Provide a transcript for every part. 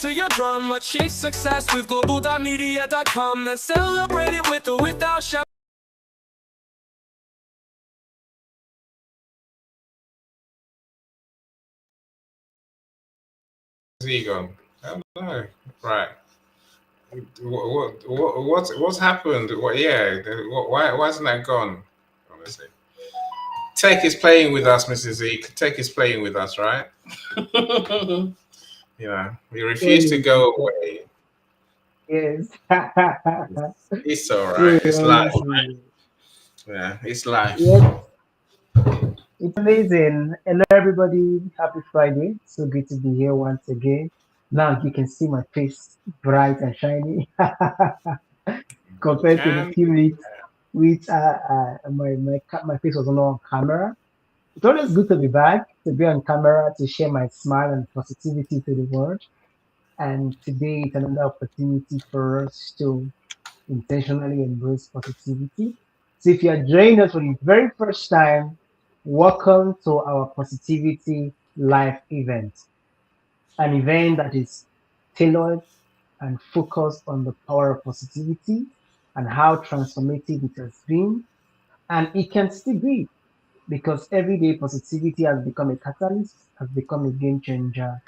to your drum. Achieve success with Global.Media.com and celebrate it with or without shout. Is he gone? I don't know. Right. What's happened? Why isn't that gone? Honestly, Tech is playing with us, Mrs. Z. Tech is playing with us, right? We refuse to go away. Yes. It's all right. We It's live. always do. Yeah, it's live. Yes, it's amazing. Hello, everybody. Happy Friday. So good to be here once again. Now you can see my face bright and shiny You compared to the can. few weeks which my face was not on camera. It's always good to be back, to be on camera, to share my smile and positivity to the world. And today it's another opportunity for us to intentionally embrace positivity. So if you are joining us for the very first time, welcome to our Positivity Live event, an event that is tailored and focused on the power of positivity and how transformative it has been. And it can still be because everyday positivity has become a catalyst, has become a game changer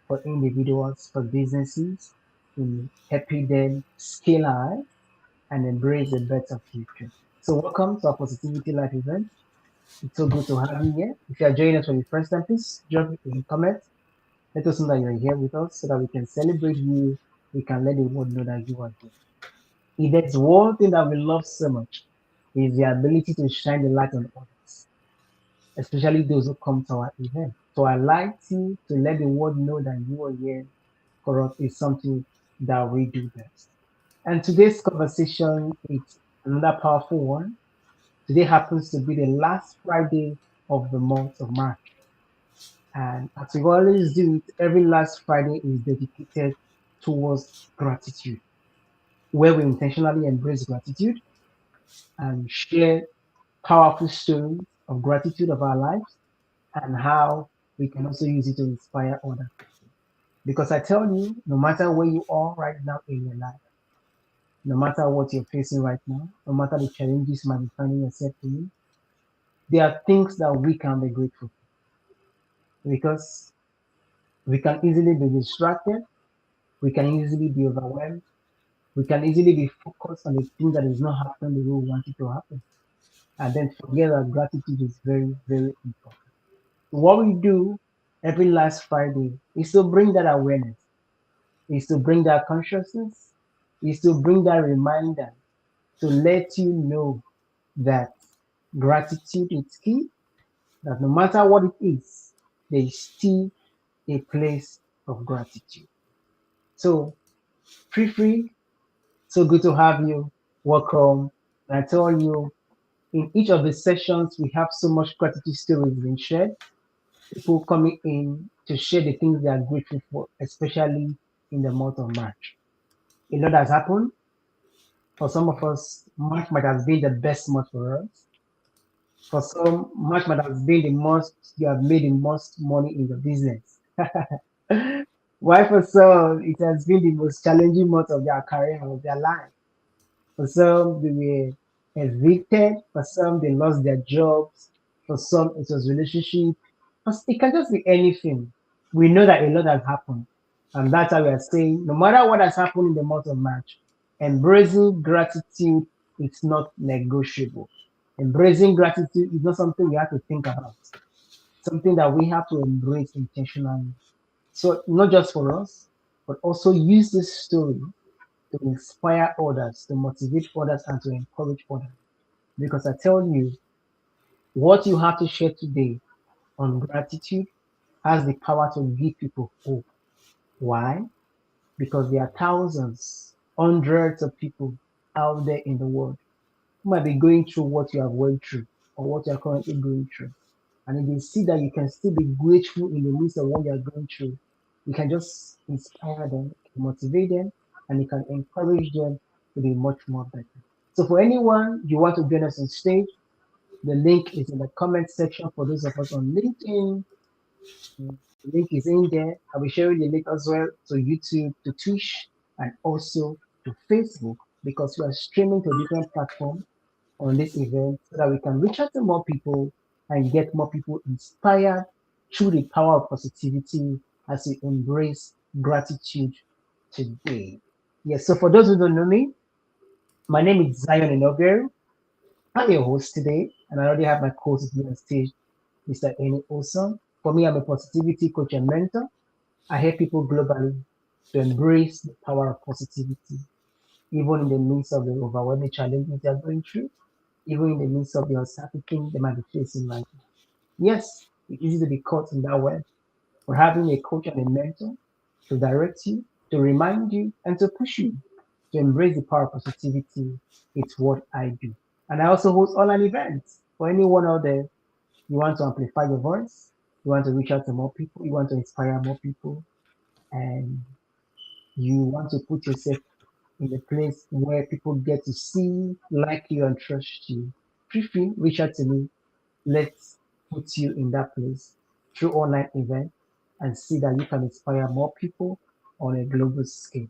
for individuals, for businesses, in helping them scale high and embrace a better future. So welcome to our Positivity Life event. It's so good to have you here. If you are joining us for the first time, please drop it in the comments. Let us know that you're here with us so that we can celebrate you. We can let the world know that you are here. If there's one thing that we love so much, is the ability to shine the light on others, especially those who come to our event. So I like to let the world know that you are here for us is something that we do best. And today's conversation is another powerful one. Today happens to be the last Friday of the month of March. And as we always do it, every last Friday is dedicated towards gratitude, where we intentionally embrace gratitude and share powerful stories of gratitude of our lives and how we can also use it to inspire others. Because I tell you, no matter where you are right now in your life, no matter what you're facing right now, no matter the challenges you might be finding yourself in, there are things that we can be grateful for because we can easily be distracted, we can easily be overwhelmed, we can easily be focused on the thing that is not happening the way we want it to happen, and then forget that gratitude is very, very important. What we do every last Friday is to bring that awareness, is to bring that consciousness, is to bring that reminder to let you know that gratitude is key, that no matter what it is, there is still a place of gratitude. So feel free. So good to have you. Welcome. And I tell you, in each of the sessions, we have so much gratitude stories being shared. People coming in to share the things they are grateful for, especially in the month of March. A lot has happened. For some of us, March might have been the best month for us. For some, March might have been the most you have made the most money in the business. Why for some, it has been the most challenging month of their career, of their life. For some, they were evicted. For some, they lost their jobs. For some, it was relationship. It can just be anything. We know that a lot has happened. And that's why we are saying, no matter what has happened in the month of March, embracing gratitude is not negotiable. Embracing gratitude is not something we have to think about, something that we have to embrace intentionally. So, not just for us, but also use this story to inspire others, to motivate others, and to encourage others. Because I tell you, what you have to share today on gratitude has the power to give people hope. Why? Because there are thousands, hundreds of people out there in the world who might be going through what you have went through or what you are currently going through. And if they see that you can still be grateful in the midst of what you are going through, you can just inspire them, motivate them, and you can encourage them to be much more better. So for anyone you want to join us on stage, the link is in the comment section for those of us on LinkedIn, The link is in there. I'll be sharing the link as well to YouTube, to Twitch, and also to Facebook because we are streaming to different platforms on this event so that we can reach out to more people and get more people inspired through the power of positivity as we embrace gratitude today. Yes, so for those who don't know me, my name is Zion Inogueru. I'm your host today, and I already have my co-host with me on stage, Mr. Eni Olson. For me, I'm a positivity coach and mentor. I help people globally to embrace the power of positivity, even in the midst of the overwhelming challenges they are going through, even in the midst of the uncertainty they might be facing right now. Yes, it's easy to be caught in that web, but having a coach and a mentor to direct you, to remind you, and to push you to embrace the power of positivity, it's what I do. And I also host online events for anyone out there. You want to amplify your voice, you want to reach out to more people, you want to inspire more people, and you want to put yourself in a place where people get to see, like you, and trust you. Feel free, reach out to me. Let's put you in that place through online event and see that you can inspire more people on a global scale.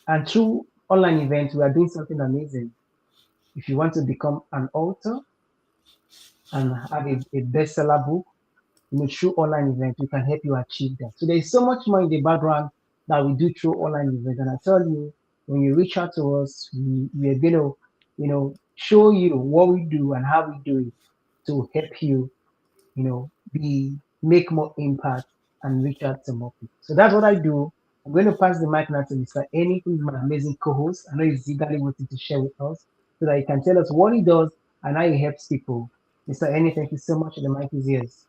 And through online events, we are doing something amazing. If you want to become an author and have a bestseller book, through online events, we can help you achieve that. So there's so much more in the background that we do through online events. And I tell you, when you reach out to us, we are going to, show you what we do and how we do it to help you, be make more impact and reach out to more people. So that's what I do. I'm going to pass the mic now to Mr. Annie, who is my amazing co-host. I know he's eagerly waiting to share with us so that he can tell us what he does and how he helps people. Mr. Annie, thank you so much. The mic is yours.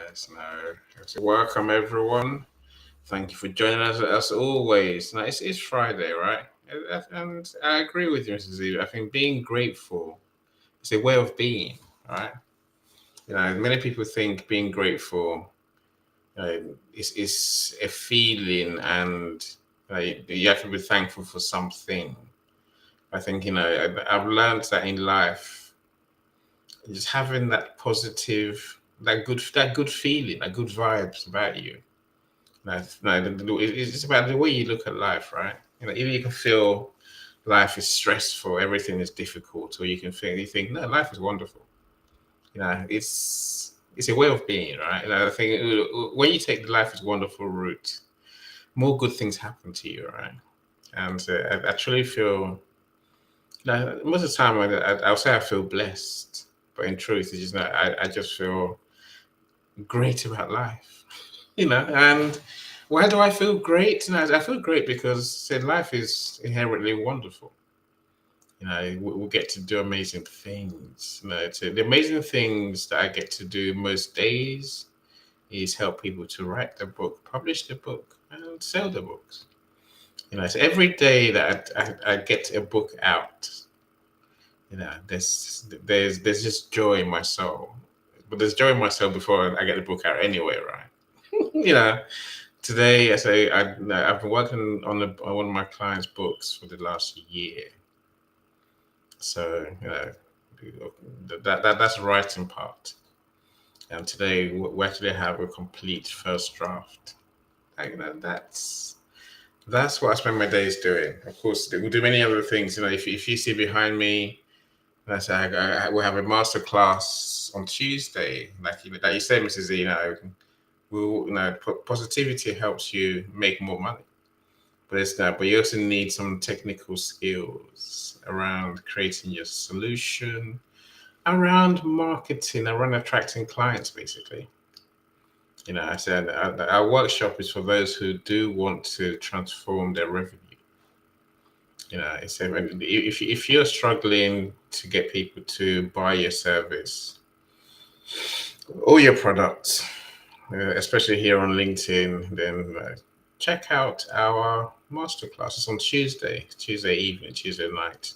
Yes, no. So welcome everyone. Thank you for joining us as always. Now it's Friday, right? And I agree with you, Mrs. Eve. I think being grateful is a way of being, right? Many people think being grateful is a feeling, and you have to be thankful for something. I think I've learned that in life, just having that positive, that good feeling, that good vibes about you. It's about the way you look at life, right? If you can feel life is stressful, everything is difficult, or you think, no, life is wonderful. It's a way of being, right? I think when you take the life is wonderful route, more good things happen to you, right? And I truly feel, most of the time I'll say I feel blessed, but in truth, it's just not. I just feel great about life, And why do I feel great? I feel great because said life is inherently wonderful. We get to do amazing things. The amazing things that I get to do most days is help people to write the book, publish the book, and sell the books. So every day that I get a book out, there's just joy in my soul. But there's joy in my soul before I get the book out anyway, right? Today, I've been working on one of my clients' books for the last year. So that's the writing part. And today we actually have a complete first draft. That's what I spend my days doing. Of course, we do many other things. If you see behind me, we have a master class on Tuesday. Like you said, Mrs. Z, positivity helps you make more money. But it's that. But you also need some technical skills around creating your solution, around marketing, around attracting clients, basically. I said our workshop is for those who do want to transform their revenue. If you're struggling to get people to buy your service or your products, especially here on LinkedIn, then check out our masterclasses on Tuesday evening, Tuesday night.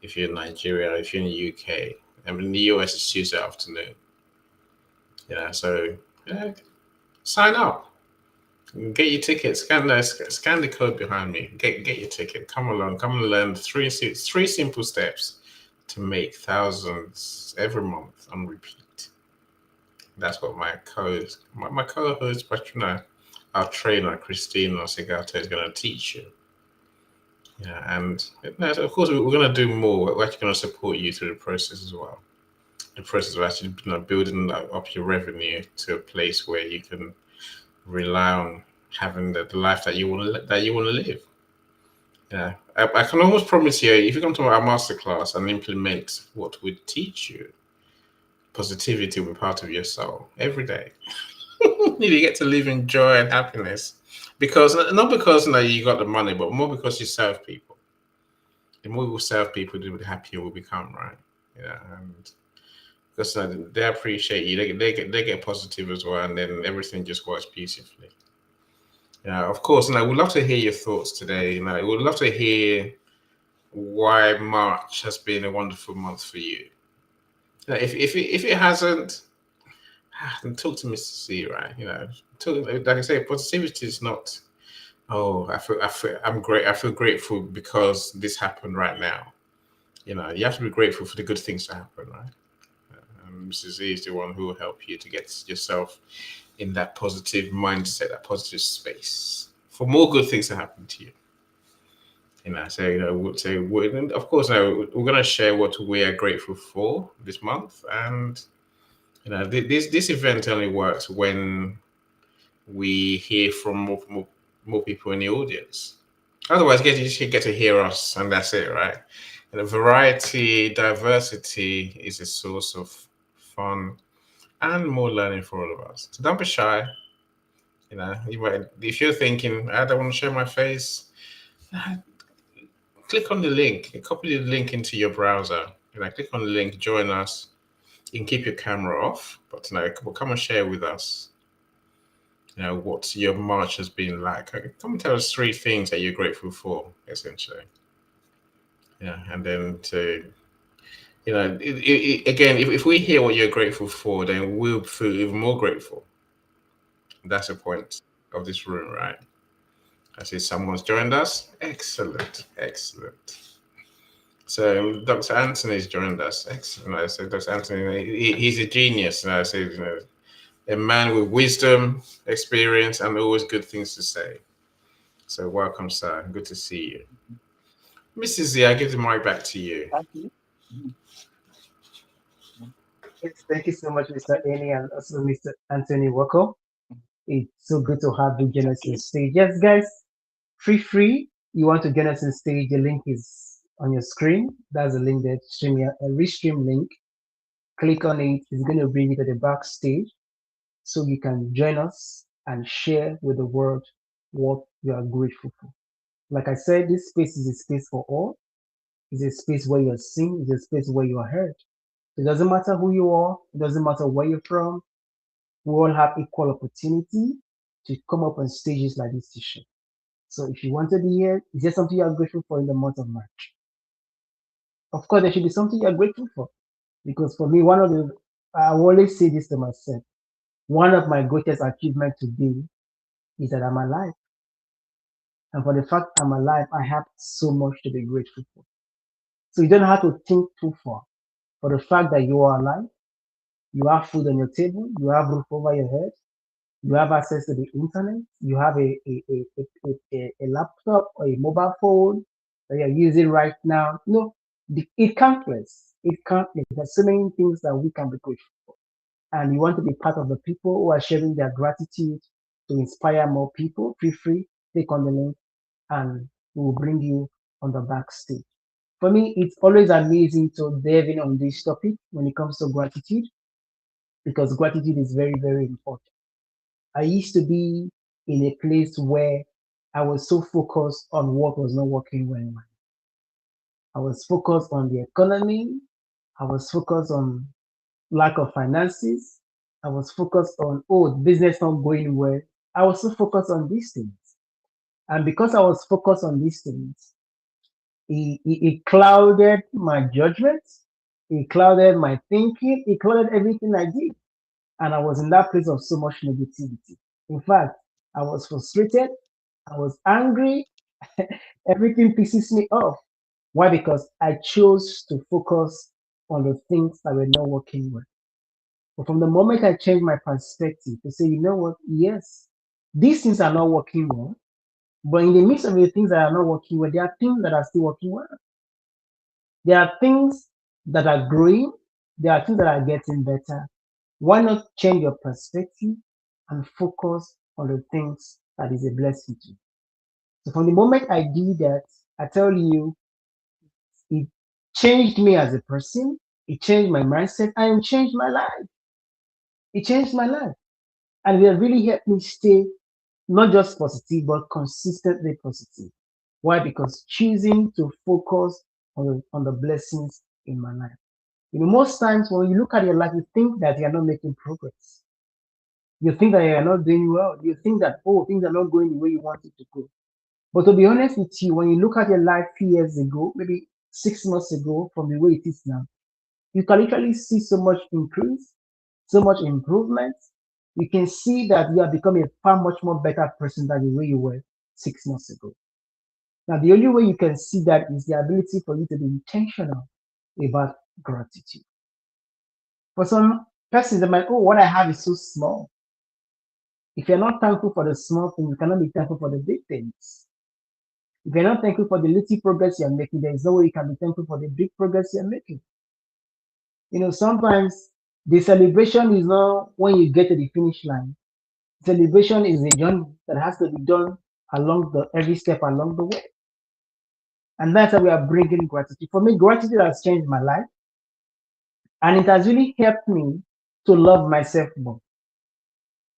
If you're in Nigeria, if you're in the UK, and in the US, it's Tuesday afternoon. So sign up. Get your ticket. Scan the code behind me. Get your ticket. Come along. Come and learn three simple steps to make thousands every month on repeat. That's what my co-host, but our trainer Christina Segato is going to teach you. Yeah, and of course we're going to do more. We're actually going to support you through the process as well. The process of actually building up your revenue to a place where you can rely on having the life that you want to live. Yeah, I can almost promise you, if you come to our masterclass and implement what we teach you, positivity will be part of your soul every day. You get to live in joy and happiness because not because you got the money, but more because you serve people. The more we serve people, the happier we become, right? Yeah, and because they appreciate you, they get positive as well, and then everything just works beautifully. Yeah, of course, and I would love to hear your thoughts today. I would love to hear why March has been a wonderful month for you. If it hasn't, then talk to Mr. C, right? Like I say, positivity is not. Oh, I'm great. I feel grateful because this happened right now. You have to be grateful for the good things to happen, right? Mrs. Z is the one who will help you to get yourself in that positive mindset, that positive space for more good things to happen to you. So of course, we're gonna share what we are grateful for this month, and this event only works when we hear from more people in the audience. Otherwise, you just get to hear us, and that's it, right? Variety, diversity is a source of fun and more learning for all of us. So don't be shy. If you're thinking, I don't want to show my face, click on the link, copy the link into your browser. Click on the link, join us. You can keep your camera off, but come and share with us. What your March has been like. Come and tell us three things that you're grateful for, essentially. Yeah, and then again, if we hear what you're grateful for, then we'll feel even more grateful. That's the point of this room, right? I see someone's joined us. Excellent, excellent. So Dr. Anthony's joined us. Excellent. I said, Dr. Anthony, he's a genius. And I said, a man with wisdom, experience, and always good things to say. So welcome, sir. Good to see you. Mrs. Z, I give the mic back to you. Thank you. Yes, thank you so much, Mr. Annie, and also Mr. Anthony Walker. It's so good to have you join us on stage. Yes, guys, free. You want to join us on stage? The link is on your screen. That's the link that stream a restream link. Click on it. It's going to bring you to the backstage, so you can join us and share with the world what you are grateful for. Like I said, this space is a space for all. It's a space where you're seen. It's a space where you are heard. It doesn't matter who you are. It doesn't matter where you're from. We all have equal opportunity to come up on stages like this to share. So if you want to be here, is there something you are grateful for in the month of March? Of course, there should be something you are grateful for. Because for me, I always say this to myself, one of my greatest achievements today is that I'm alive. And for the fact I'm alive, I have so much to be grateful for. So you don't have to think too far. For the fact that you are alive, you have food on your table, you have roof over your head, you have access to the internet, you have a laptop or a mobile phone that you're using right now. It countless. It countless. There's so many things that we can be grateful. And you want to be part of the people who are sharing their gratitude to inspire more people, feel free, click on the link and we will bring you on the backstage. For me, it's always amazing to dive in on this topic when it comes to gratitude because gratitude is very, very important. I used to be in a place where I was so focused on what was not working well in my life. I was focused on the economy. I was focused on lack of finances. I was focused on, oh, business not going well. I was so focused on these things. And because I was focused on these things, it clouded my judgment. It clouded my thinking. It clouded everything I did. And I was in that place of so much negativity. In fact, I was frustrated. I was angry. Everything pisses me off. Why? Because I chose to focus on the things that were not working well. But from the moment I changed my perspective to say, you know what, yes, these things are not working well, but in the midst of the things that are not working well, there are things that are still working well. There are things that are growing, there are things that are getting better. Why not change your perspective and focus on the things that is a blessing to you? So from the moment I did that, I tell you, it changed me as a person, it changed my mindset, and it changed my life. It changed my life. And it has really helped me stay not just positive, but consistently positive. Why? Because choosing to focus on the blessings in my life. Most times when you look at your life, you think that you are not making progress. You think that you are not doing well. You think that, oh, things are not going the way you want it to go. But to be honest with you, when you look at your life 3 years ago, maybe 6 months ago, from the way it is now, you can literally see so much increase, so much improvement. You can see that you have become a far much more better person than the way you were 6 months ago. Now, the only way you can see that is the ability for you to be intentional about gratitude. For some persons, they might, oh, what I have is so small. If you're not thankful for the small things, you cannot be thankful for the big things. If you're not thankful for the little progress you're making, there is no way you can be thankful for the big progress you're making. Sometimes the celebration is not when you get to the finish line. Celebration is a journey that has to be done along the every step along the way. And that's how we are bringing gratitude. For me, gratitude has changed my life, and it has really helped me to love myself more.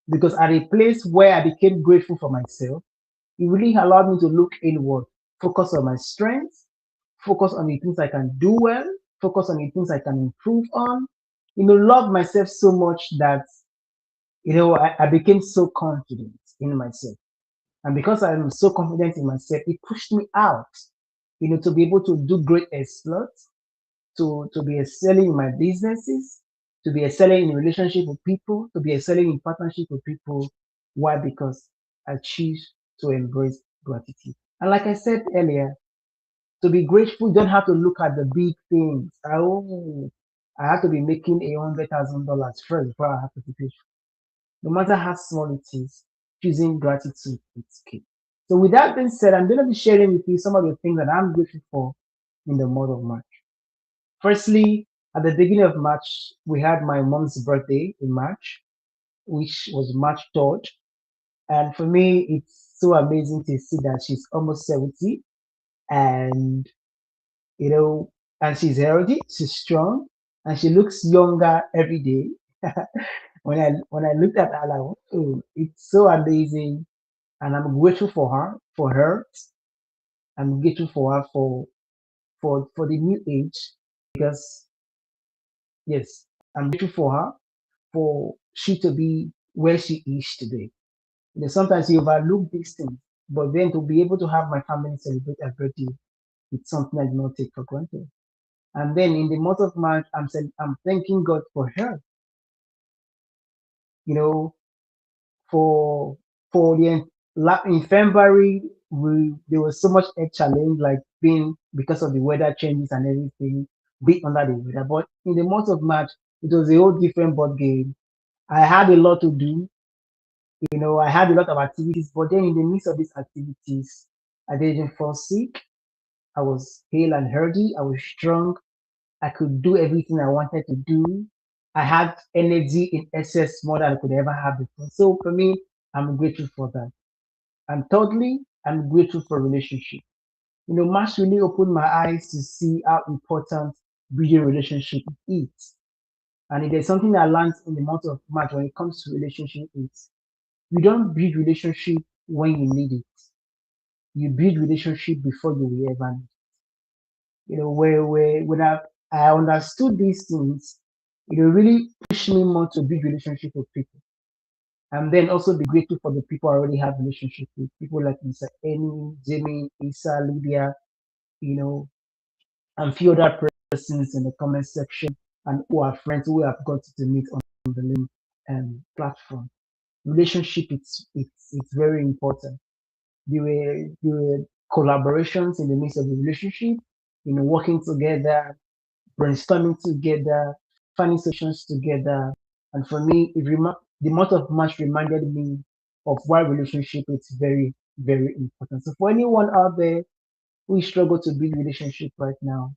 Because at a place where I became grateful for myself, it really allowed me to look inward, focus on my strengths, focus on the things I can do well, focus on the things I can improve on. Love myself so much that I became so confident in myself. And because I'm so confident in myself, it pushed me out, to be able to do great exploits, to be excelling in my businesses, to be excelling in relationship with people, to be excelling in partnership with people. Why? Because I choose to embrace gratitude. And like I said earlier, to be grateful, you don't have to look at the big things. Oh, I have to be making $100,000 first before I have to be grateful. No matter how small it is, choosing gratitude is key. So with that being said, I'm going to be sharing with you some of the things that I'm grateful for in the month of March. Firstly, at the beginning of March, we had my mom's birthday in March, which was March 3rd. And for me, it's so amazing to see that she's almost 70 and, you know, and she's healthy, she's strong, and she looks younger every day. When I looked at her, like, oh, it's so amazing. And I'm grateful for her. I'm grateful for her for the new age because yes, I'm grateful for her for she to be where she is today. Sometimes you overlook these things, but then to be able to have my family celebrate her birthday, it's something I do not take for granted. And then in the month of March, I'm thanking God for her, you know, for in February there was so much a challenge like being because of the weather changes and everything, be under the weather. But in the month of March, it was a whole different ball game. I had a lot to do. I had a lot of activities, but then in the midst of these activities, I didn't fall sick. I was hale and healthy. I was strong. I could do everything I wanted to do. I had energy in excess more than I could ever have before. So for me, I'm grateful for that. And thirdly, I'm grateful for relationship. March really opened my eyes to see how important building relationship is. And if there's something I learned in the month of March when it comes to relationship, is you don't build relationship when you need it. You build relationship before you will ever need. Where when I understood these things, it will really push me more to build relationship with people. And then also be grateful for the people I already have relationship with. People like Mr. Amy, Jimmy, Isa, Lydia, you know, and few other persons in the comment section and who are friends who have got to meet on the link platform. Relationship it's very important. There were collaborations in the midst of the relationship, working together, brainstorming together, finding solutions together, And for me, the month of March reminded me of why relationship is very, very important. So for anyone out there who struggle to build relationship right now,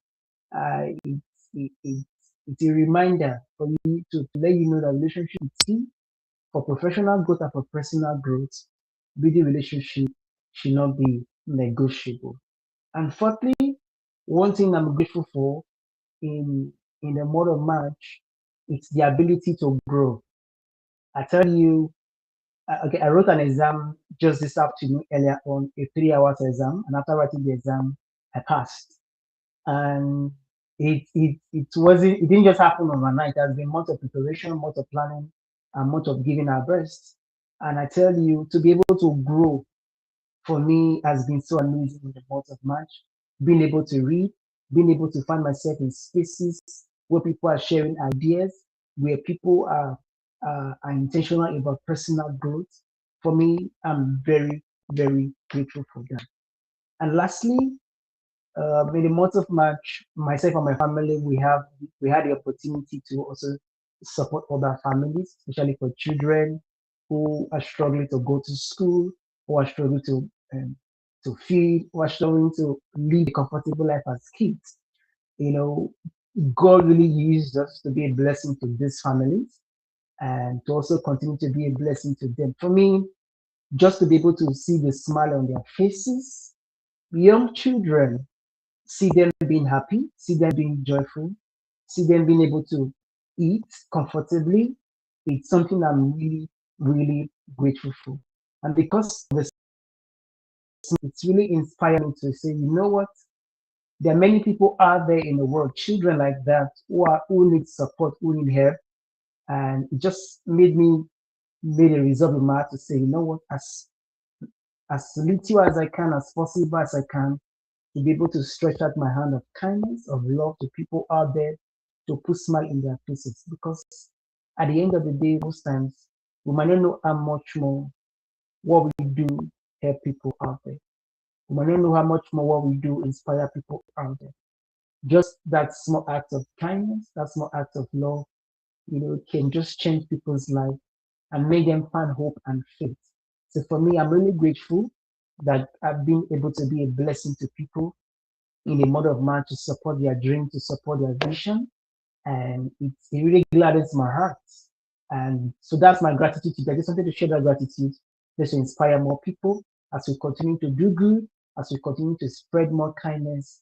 it's a reminder for you to let you know that relationship is key for professional growth and for personal growth. Building relationship should not be negotiable. And fourthly, one thing I'm grateful for in the month of March, it's the ability to grow. I tell you, okay, I wrote an exam just this afternoon earlier on, a 3 hours exam, and after writing the exam, I passed. And it didn't just happen overnight. It has been months of preparation, months of planning, and months of giving our best. And I tell you, to be able to grow for me has been so amazing in the month of March. Being able to read, being able to find myself in spaces where people are sharing ideas, where people are intentional about personal growth. For me, I'm very, very grateful for that. And lastly, in the month of March, myself and my family, we had the opportunity to also support other families, especially for children who are struggling to go to school, who are struggling to feed, who are struggling to live a comfortable life as kids. You know, God really used us to be a blessing to these families and to also continue to be a blessing to them. For me, just to be able to see the smile on their faces, young children, see them being happy, see them being joyful, see them being able to eat comfortably. It's something I'm really, really grateful for. And because of this, it's really inspired me to say, you know what? There are many people out there in the world, children like that, who need support, who need help. And it just made a resolve in my heart to say, you know what, as little as I can, as possible as I can, to be able to stretch out my hand of kindness, of love to people out there, to put smile in their faces. Because at the end of the day, most times we might not know how much more what we do help people out there. We might not know how much more what we do inspire people out there. Just that small act of kindness, that small act of love, can just change people's life and make them find hope and faith. So for me, I'm really grateful that I've been able to be a blessing to people in the month of March to support their dream, to support their vision. And it really gladdens my heart. And so that's my gratitude today. I just wanted to share that gratitude just to inspire more people as we continue to do good, as we continue to spread more kindness.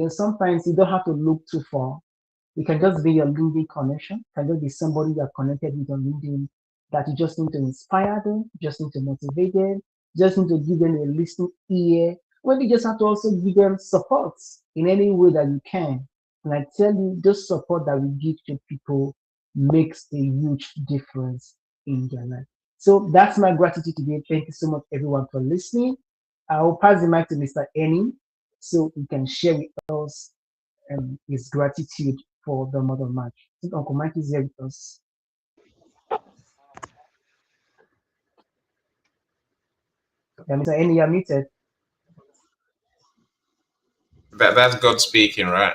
Sometimes you don't have to look too far. It can just be your LinkedIn connection. It can just be somebody you're connected with on LinkedIn that you just need to inspire them, just need to motivate them, just need to give them a listening ear. Maybe you just have to also give them support in any way that you can. And I tell you, this support that we give to people makes a huge difference in their life. So that's my gratitude today. Thank you so much, everyone, for listening. I will pass the mic to Mr. Annie so he can share with us his gratitude for the month of March. I think Uncle Mike is here with us. Yeah, Mr. Annie, you're muted. That's God speaking, right?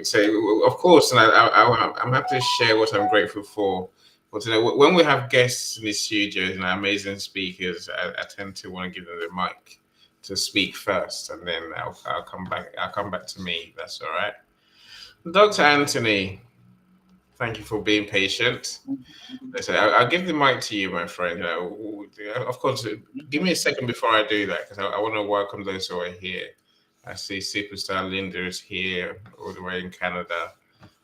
So of course, and I'm happy to share what I'm grateful for. But when we have guests in the studios and amazing speakers, I tend to want to give them the mic to speak first, and then I'll come back. I'll come back to me. That's all right. Dr. Anthony, thank you for being patient. So I'll give the mic to you, my friend. Of course, give me a second before I do that because I want to welcome those who are here. I see superstar Linda is here, all the way in Canada.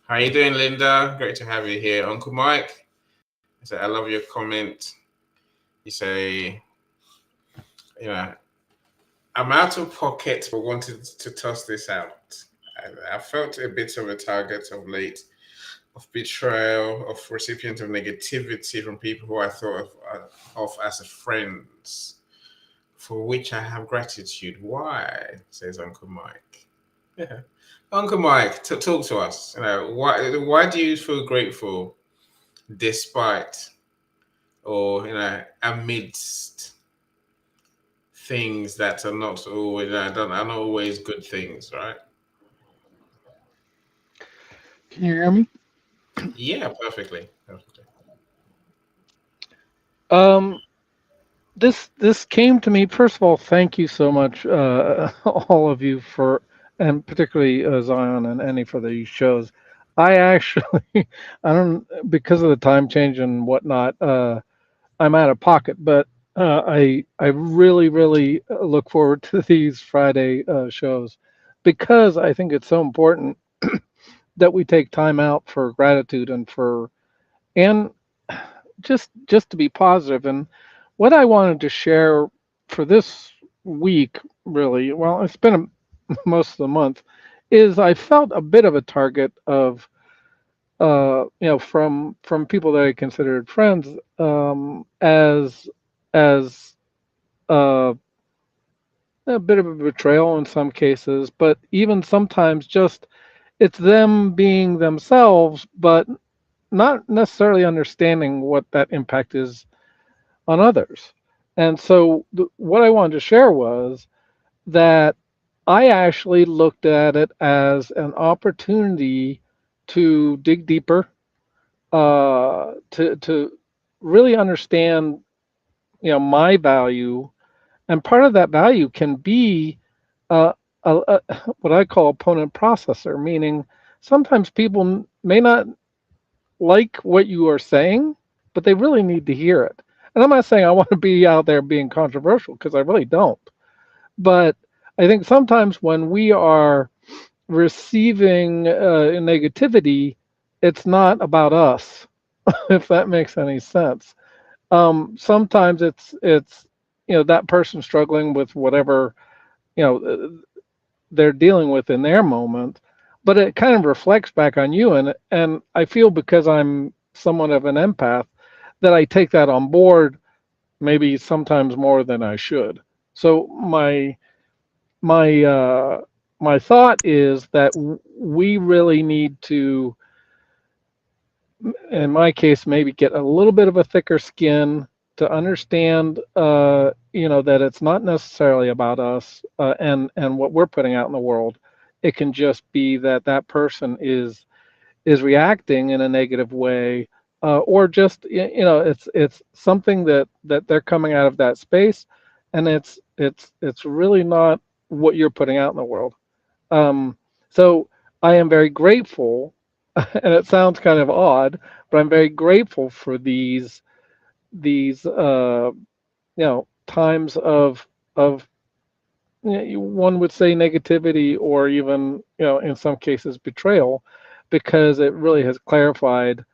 How you doing, Linda? Great to have you here, Uncle Mike. I love your comment. You say, you know, I'm out of pocket, but wanted to toss this out. I felt a bit of a target of late of betrayal, of recipient of negativity from people who I thought of as friends, for which I have gratitude. Why? Says Uncle Mike. Yeah. Uncle Mike, talk to us. Why do you feel grateful despite or amidst things that are not always are not always good things, right? Can you hear me? Yeah, perfectly. Perfectly. Um, this came to me. First of all, thank you so much, all of you for, and particularly Zion and Annie for these shows. I actually, I don't, because of the time change and whatnot. I'm out of pocket, but I really really look forward to these Friday shows because I think it's so important that we take time out for gratitude and for and just to be positive. And what I wanted to share for this week, really, well, it's been most of the month, is I felt a bit of a target of from people that I considered friends, as uh, a bit of a betrayal in some cases, but even sometimes just it's them being themselves, but not necessarily understanding what that impact is on others. And so, what I wanted to share was that I actually looked at it as an opportunity to dig deeper, to really understand, my value, and part of that value can be uh, what I call opponent processor, meaning sometimes people may not like what you are saying, but they really need to hear it. And I'm not saying I want to be out there being controversial because I really don't. But I think sometimes when we are receiving negativity, it's not about us, if that makes any sense. Sometimes it's that person struggling with whatever you know they're dealing with in their moment, but it kind of reflects back on you. And I feel because I'm somewhat of an empath that I take that on board, maybe sometimes more than I should. So my my thought is that we really need to, in my case, maybe get a little bit of a thicker skin to understand, that it's not necessarily about us, and what we're putting out in the world. It can just be that that person is reacting in a negative way, or just it's something that they're coming out of that space, and it's really not what you're putting out in the world. Um, so I am very grateful, and it sounds kind of odd, but I'm very grateful for these times of one would say negativity, or even in some cases betrayal, because it really has clarified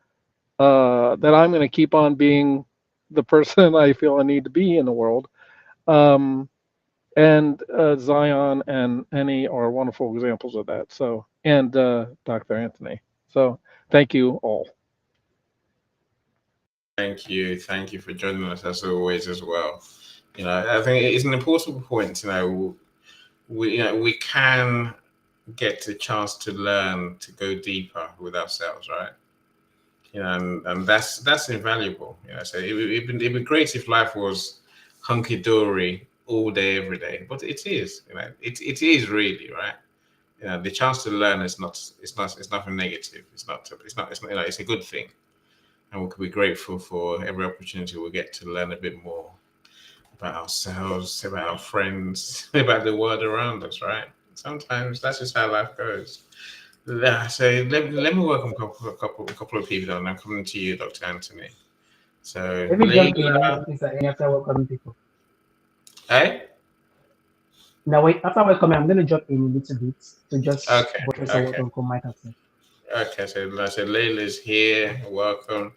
that I'm going to keep on being the person I feel I need to be in the world. Um, and Zion and Annie are wonderful examples of that. So, and Dr. Anthony. So, thank you all. Thank you. Thank you for joining us as always as well. I think it's an important point. We can get the chance to learn to go deeper with ourselves, right? And that's invaluable. So it'd be great if life was hunky dory all day, every day, but it is. It is really right. The chance to learn is not. It's nothing negative. It's a good thing, and we could be grateful for every opportunity we get to learn a bit more about ourselves, about our friends, about the world around us. Right? Sometimes that's just how life goes. Yeah, so let me welcome a couple of people, and I'm coming to you, Dr. Anthony. So, Let me jump in, Leila, Mr. Any, after welcoming people. hey, Now, wait, after welcoming, I'm going to jump in a little bit to just okay, buttress on what okay, Uncle Mike has said. okay. So, like I said, Leila's here. Welcome,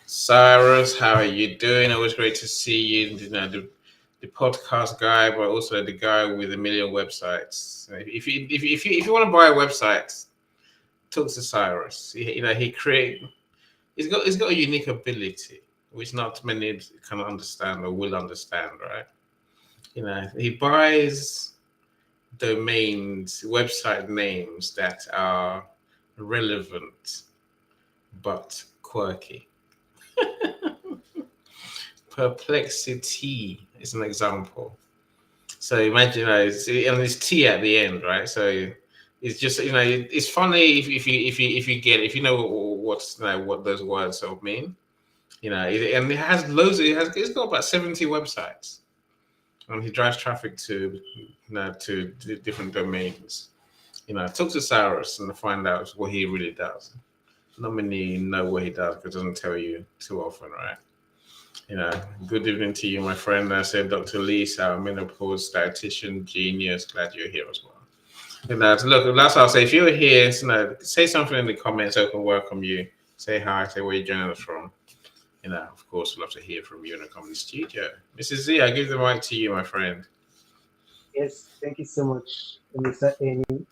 Cyrus. How are you doing? Always great to see you. The podcast guy, but also the guy with a million websites. If you want to buy a website, talk to Cyrus. He create. He's got a unique ability which not many can understand or will understand, right? He buys domains, website names that are relevant but quirky. Perplexity is an example. So imagine, and it's T at the end, right? So it's just it's funny if you get if you know what's what those words all mean. And it has loads. It's got about 70 websites, and he drives traffic to different domains. Talk to Cyrus and find out what he really does. Not many know what he does because it doesn't tell you too often, right? Good evening to you, my friend. I said Dr. Lisa, menopause dietitian genius. Glad you're here as well. Look, that's what I'll say. If you're here, say something in the comments so I can welcome you. Say hi, say where you're joining us from. Of course, we'd love to hear from you in the comment studio. Mrs. Z, I give the mic to you, my friend. Yes, thank you so much, Mr. Eni.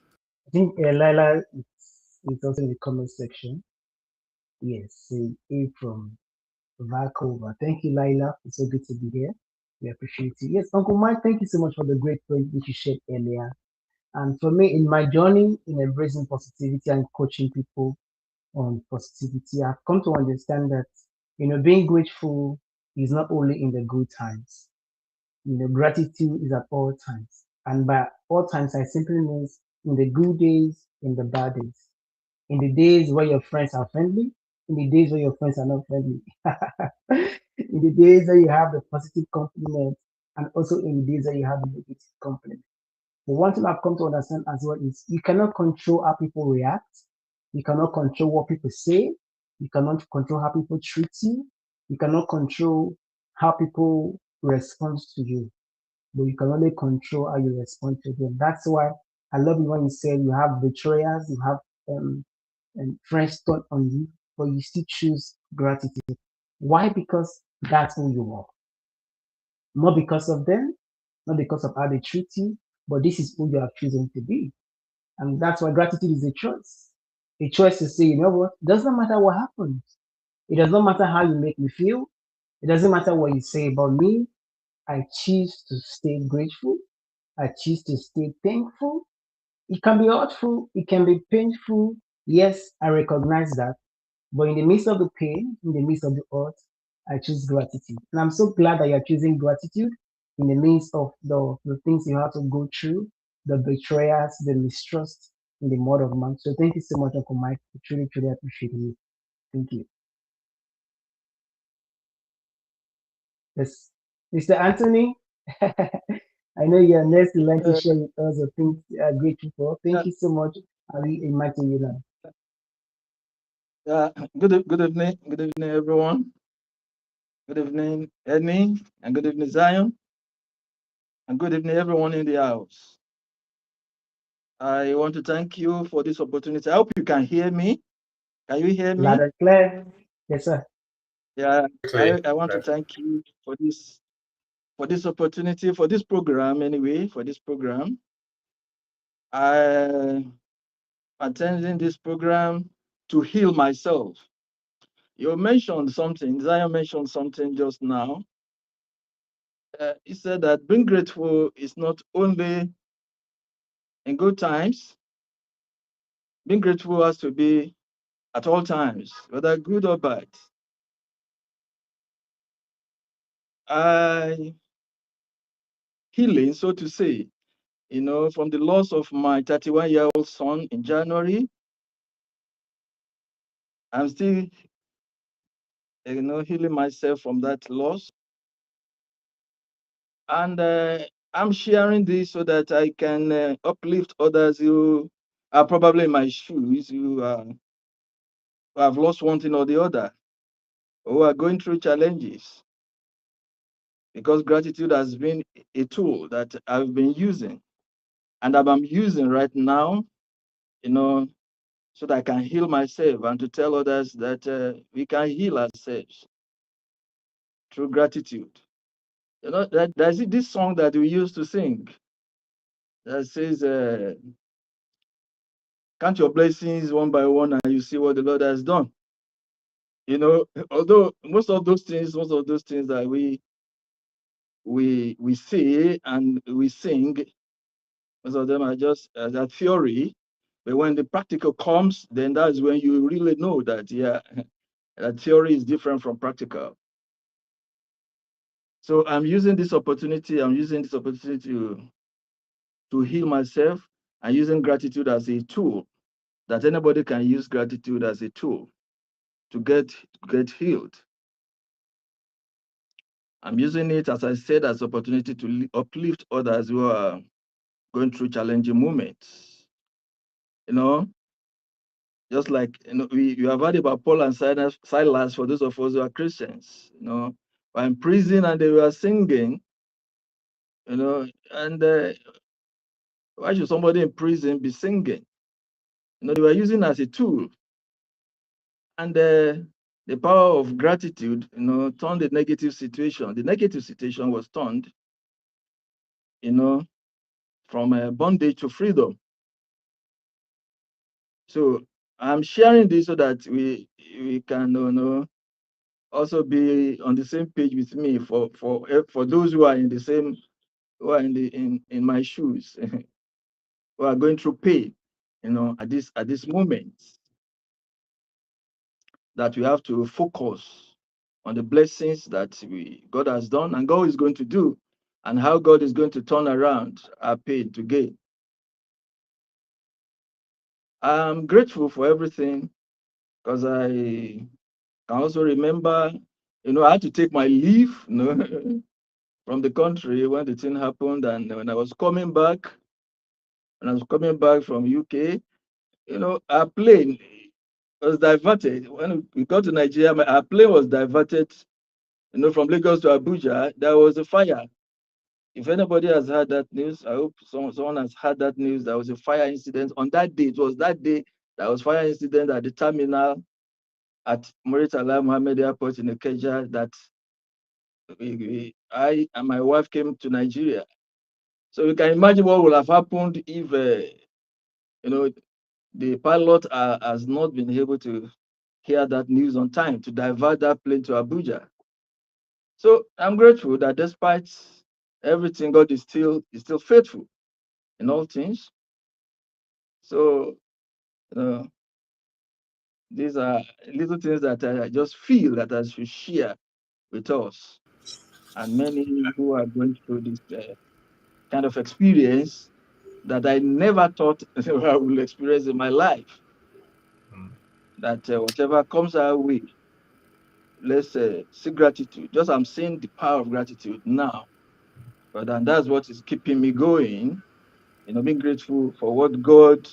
I think Lila is also in the comment section. Yes, A from Vancouver. Thank you, Lila. It's so good to be here. We appreciate you. Yes, Uncle Mike, thank you so much for the great point which you shared earlier. And for me, in my journey in embracing positivity and coaching people on positivity, I've come to understand that, being grateful is not only in the good times. Gratitude is at all times. And by all times, I simply means in the good days, in the bad days, in the days where your friends are friendly, in the days where your friends are not friendly, in the days where you have the positive compliment, and also in the days where you have the negative compliment. But one thing I've come to understand as well is you cannot control how people react. You cannot control what people say. You cannot control how people treat you. You cannot control how people respond to you. But you can only control how you respond to them. That's why I love it when you say you have betrayers, you have friends turn on you, but you still choose gratitude. Why? Because that's who you are. Not because of them, not because of how they treat you, but this is who you are choosing to be. And that's why gratitude is a choice. A choice to say, you know what, it doesn't matter what happens. It does not matter how you make me feel. It doesn't matter what you say about me. I choose to stay grateful. I choose to stay thankful. It can be hurtful, it can be painful. Yes, I recognize that. But in the midst of the pain, in the midst of the hurt, I choose gratitude. And I'm so glad that you're choosing gratitude in the midst of the things you have to go through, the betrayals, the mistrust in the mud of man. So thank you so much, Uncle Mike. I truly, truly appreciate you. Thank you. Yes. Mr. Anthony, I know you're next in line to Uh, share with us the things you are grateful for. Thank yeah, you so much. I'll be inviting you now. yeah. Good evening, everyone. Good evening, Edney, and good evening, Zion, and good evening, everyone in the house. I want to thank you for this opportunity. I hope you can hear me. Can you hear Loud me? and clear. Yes, sir. Yeah. Clear. I want to thank you for this opportunity, for this program. Anyway, for this program, I attending this program to heal myself. You mentioned something. Zion mentioned something just now. He said that being grateful is not only in good times, being grateful has to be at all times, whether good or bad. I healing, so to say, from the loss of my 31-year-old son in January. I'm still, healing myself from that loss. And I'm sharing this so that I can uplift others who are probably in my shoes, who have lost one thing or the other, who are going through challenges. Because gratitude has been a tool that I've been using and that I'm using right now, you know, so that I can heal myself and to tell others that we can heal ourselves through gratitude. There's this song that we used to sing that says, count your blessings one by one and you see what the Lord has done. Although most of those things that we say and we sing, most of them are just that theory. But when the practical comes, then that's when you really know that, yeah, that theory is different from practical. So I'm using this opportunity to heal myself. and using gratitude as a tool, that anybody can use gratitude as a tool to get healed. I'm using it, as I said, as opportunity to uplift others who are going through challenging moments. You know, just like you have heard about Paul and Silas, for those of us who are Christians, were in prison and they were singing, and why should somebody in prison be singing? They were using as a tool, and the power of gratitude, turned the negative situation. The negative situation was turned, from bondage to freedom. So I'm sharing this so that we can also be on the same page with me for those who are in the same who are in my shoes who are going through pain, at this moment, that we have to focus on the blessings that God has done and God is going to do, and how God is going to turn around our pain to gain. I'm grateful for everything, because I can also remember, I had to take my leave, from the country when the thing happened, and when I was coming back, from UK, our plane was diverted. When we got to Nigeria, our plane was diverted, from Lagos to Abuja. There was a fire. If anybody has heard that news, I hope someone has heard that news. There was a fire incident on that day. It was that day there was fire incident at the terminal at Muritala Mohammed Airport in Ikeja, that I and my wife came to Nigeria. So you can imagine what would have happened if the pilot has not been able to hear that news on time to divert that plane to Abuja. So I'm grateful that despite everything, God is still faithful in all things. So these are little things that I just feel that I should share with us, and many who are going through this kind of experience that I never thought I will experience in my life. That whatever comes our way, let's see gratitude. Just I'm seeing the power of gratitude now, but and that's what is keeping me going. Being grateful for what God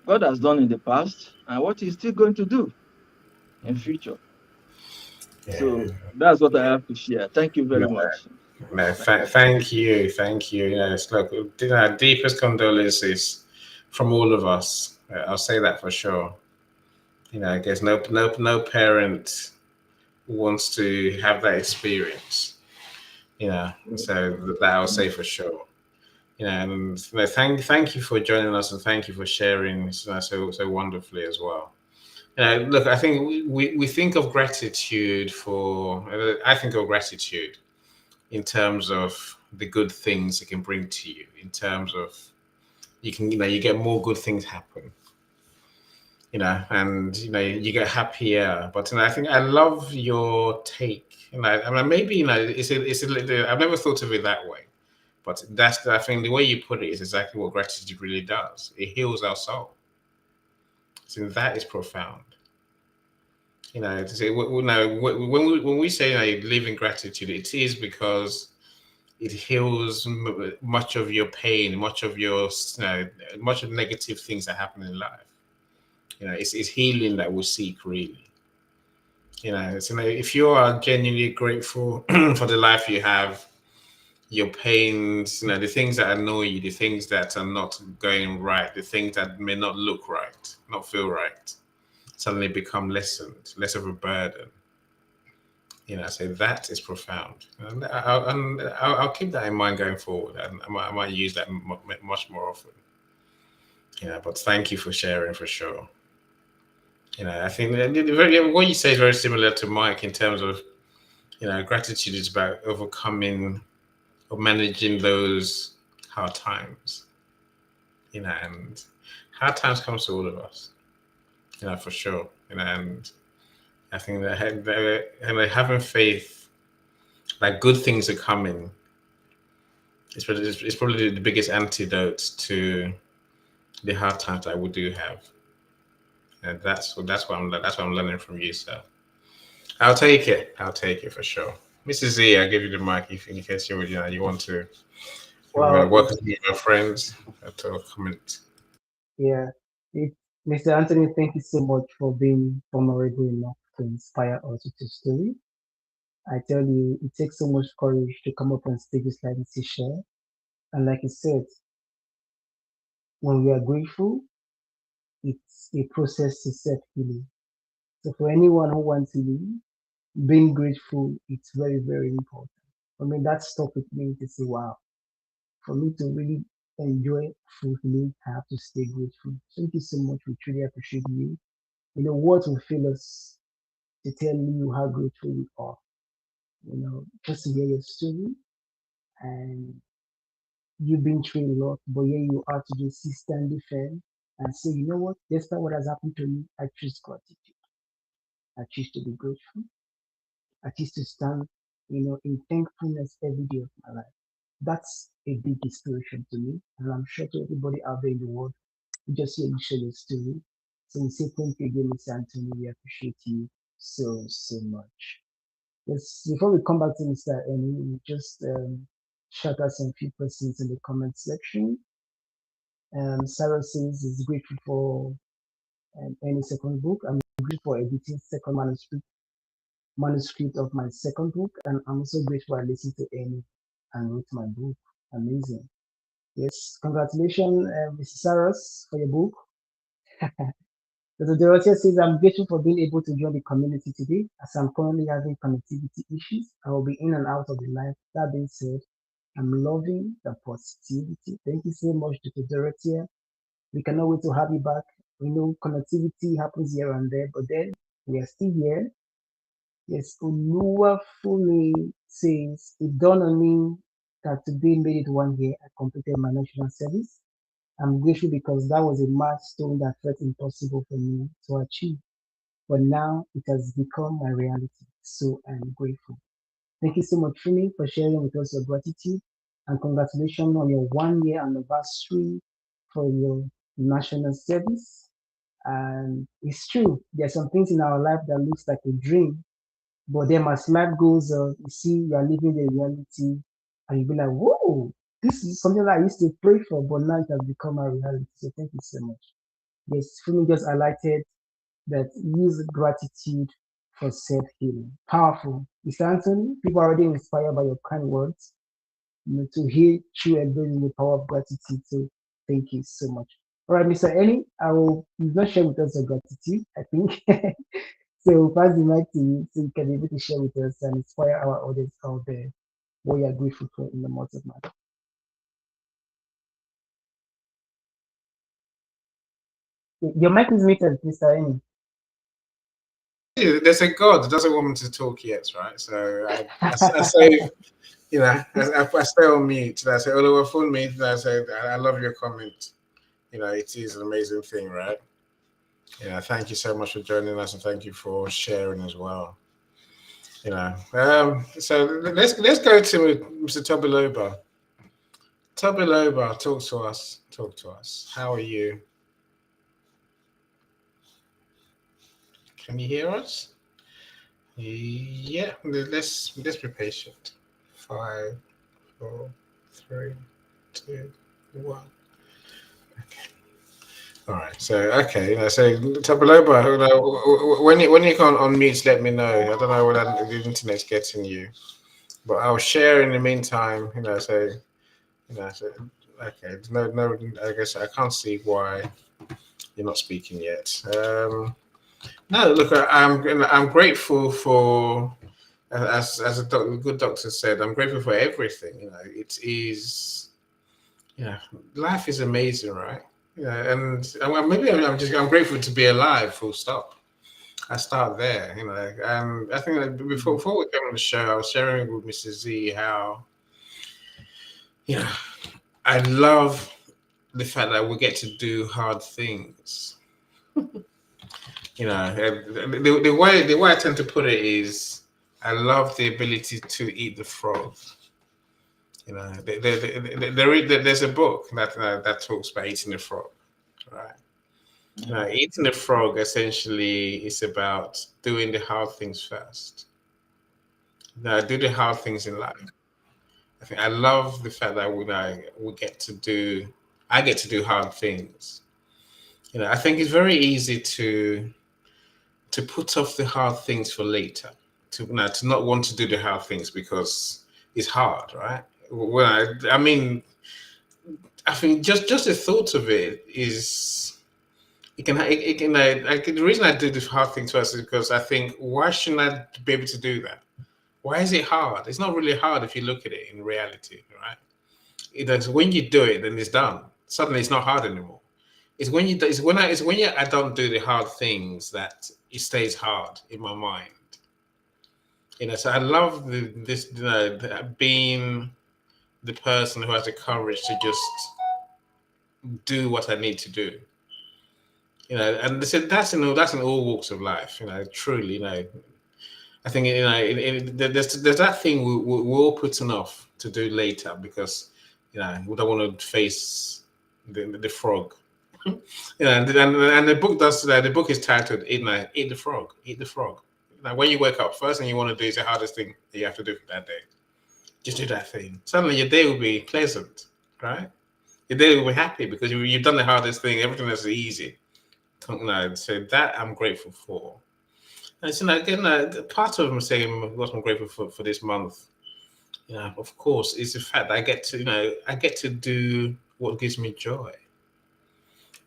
has done in the past and what He's still going to do in future. Yeah. So that's what I have to share. Thank you very No, much. no, thank you, thank you. It's look, our deepest condolences from all of us. I'll say that for sure. I guess no parent wants to have that experience. So that I'll say for sure. And thank you for joining us, and thank you for sharing so wonderfully as well. Look, I think we think of gratitude I think of gratitude in terms of the good things it can bring to you, in terms of you get more good things happen, and you get happier. But I think I love your take. I mean, maybe it's a little, I've never thought of it that way, but I think the way you put it is exactly what gratitude really does. It heals our soul. So that is profound. To say, when we say live in gratitude, it is because it heals much of your pain, much of much of negative things that happen in life. It's healing that we seek, really. If you are genuinely grateful for the life you have, your pains, the things that annoy you, the things that are not going right, the things that may not look right, not feel right, suddenly become lessened, less of a burden. So that is profound, and I'll keep that in mind going forward, and I might use that much more often. But thank you for sharing for sure. I think what you say is very similar to Mike in terms of gratitude is about overcoming or managing those hard times. And hard times comes to all of us. For sure. And I think that having faith that good things are coming, It's probably the biggest antidote to the hard times that we do have, and that's what I'm learning from you. So I'll take it. I'll take it for sure. Mrs. Z, I'll give you the mic if in case you want to Well, welcome your friends to comment. yeah, it, Mr. Anthony, thank you so much for being vulnerable enough to inspire us with your story. I tell you, it takes so much courage to come up on stages like this to share. And like you said, when we are grateful, it's a process to self healing. So for anyone who wants to leave, being grateful, it's very, very important. I mean, that stuck with me to say, wow, for me to really enjoy fulfilling, I have to stay grateful. Thank you so much. We truly appreciate you. You know, what will fill us to tell you how grateful we are. You know, just to hear your story and you've been through a lot, but here you are to just stand firm and say, you know what, despite what has happened to me, I choose gratitude. I choose to be grateful. I choose to stand, in thankfulness every day of my life. That's a big inspiration to me, and I'm sure to everybody out there in the world who just hear you share your story. So we say thank you again, Mr. Anthony. We appreciate you so, so much. Yes, before we come back to Mr. Eni, we just shout out some few persons in the comment section. Sarah says is grateful for any second book. I'm grateful for editing second manuscript of my second book, and I'm also grateful I listened to Amy and wrote my book. Amazing. Yes, congratulations, Mrs. Saros, for your book. Dr. Dorothea says, I'm grateful for being able to join the community today as I'm currently having connectivity issues. I will be in and out of the live. That being said, I'm loving the positivity. Thank you so much, Dr. Dorothea. We cannot wait to have you back. We know connectivity happens here and there, but then we are still here. Yes, Oluwafumi says, it dawned on me that today made it 1 year I completed my national service. I'm grateful because that was a milestone that felt impossible for me to achieve. But now it has become my reality. So I'm grateful. Thank you so much, Fumi, for sharing with us your gratitude. And congratulations on your 1 year anniversary for your national service. And it's true, there's some things in our life that looks like a dream, but then as life goes on, you see you're living the reality, and you be like, whoa, this is something that I used to pray for, but now it has become a reality. So thank you so much. Yes, Fumi just highlighted that use gratitude for self healing. Powerful. Mr. Anthony, people are already inspired by your kind words. To hear true embracing the power of gratitude. So thank you so much. All right, Mr. Ellie, you've not shared with us your gratitude, I think. So pass the mic to you so you can be able to share with us and inspire our audience out there what you are grateful for in the month of March. Your mic is muted, Mr. Ellie. There's a God that doesn't want me to talk yet, right? So I say, I stay on mute. I say, oh, phone me. I say, I love your comment. It is an amazing thing, right? Thank you so much for joining us, and thank you for sharing as well. So let's go to Mr. Tobiloba. Tobiloba, talk to us. Talk to us. How are you? Can you hear us? Yeah. Let's be patient. 5, 4, 3, 2, 1. All right. So so Tobiloba, when you can't unmute, let me know. I don't know whether the internet's getting you, but I'll share in the meantime. So okay. No. I guess I can't see why you're not speaking yet. No, look, I'm grateful for, as a good doctor said, I'm grateful for everything. It is, life is amazing, right? Maybe I'm grateful to be alive. Full stop. I start there, and I think that before we came on the show, I was sharing with Mrs. Z how, you know, I love the fact that we get to do hard things. The way I tend to put it is, I love the ability to eat the frog. You know, there's a book that talks about eating the frog, right? Eating the frog essentially is about doing the hard things first. Now, do the hard things in life. I think I love the fact that we get to do, I get to do hard things. You know, I think it's very easy to put off the hard things for later. To not want to do the hard things because it's hard, right? Well, I mean, I think just the thought of it is it can the reason I do the hard things first is because I think why shouldn't I be able to do that? Why is it hard? It's not really hard if you look at it in reality, right? It is when you do it, then it's done. Suddenly, it's not hard anymore. It's when you I don't do the hard things that it stays hard in my mind. You know, so I love being the person who has the courage to just do what I need to do. You know, and they said that's in all walks of life. You know, truly, you know, I think there's that thing we're all putting off to do later because you know we don't want to face the frog. You know, and the book does that. The book is titled Eat the Frog, Eat the Frog." Now, when you wake up, first thing you want to do is the hardest thing that you have to do for that day. Just do that thing. Suddenly, your day will be pleasant, right? Your day will be happy because you've done the hardest thing. Everything else is easy. You know, so that I'm grateful for. And so, again, part of them saying what I'm grateful for this month, you know, of course, is the fact that I get to do what gives me joy.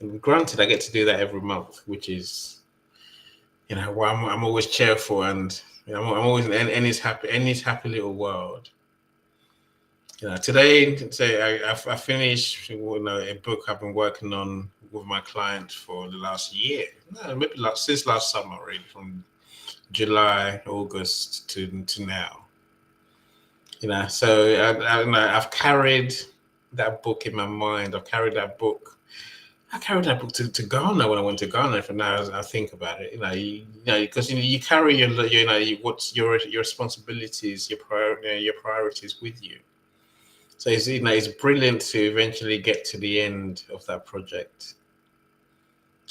And granted, I get to do that every month, which is, you know, why I'm always cheerful and you know, I'm always in his happy little world. You know, today I finished you know, a book I've been working on with my client for the last year, no, maybe since last summer, really, from July, August to now. You know, so I've carried that book in my mind. I've carried that book. I carried that book to Ghana when I went to Ghana. For now, as I think about it, you know, because you carry what's your responsibilities, your priorities with you. So it's brilliant to eventually get to the end of that project.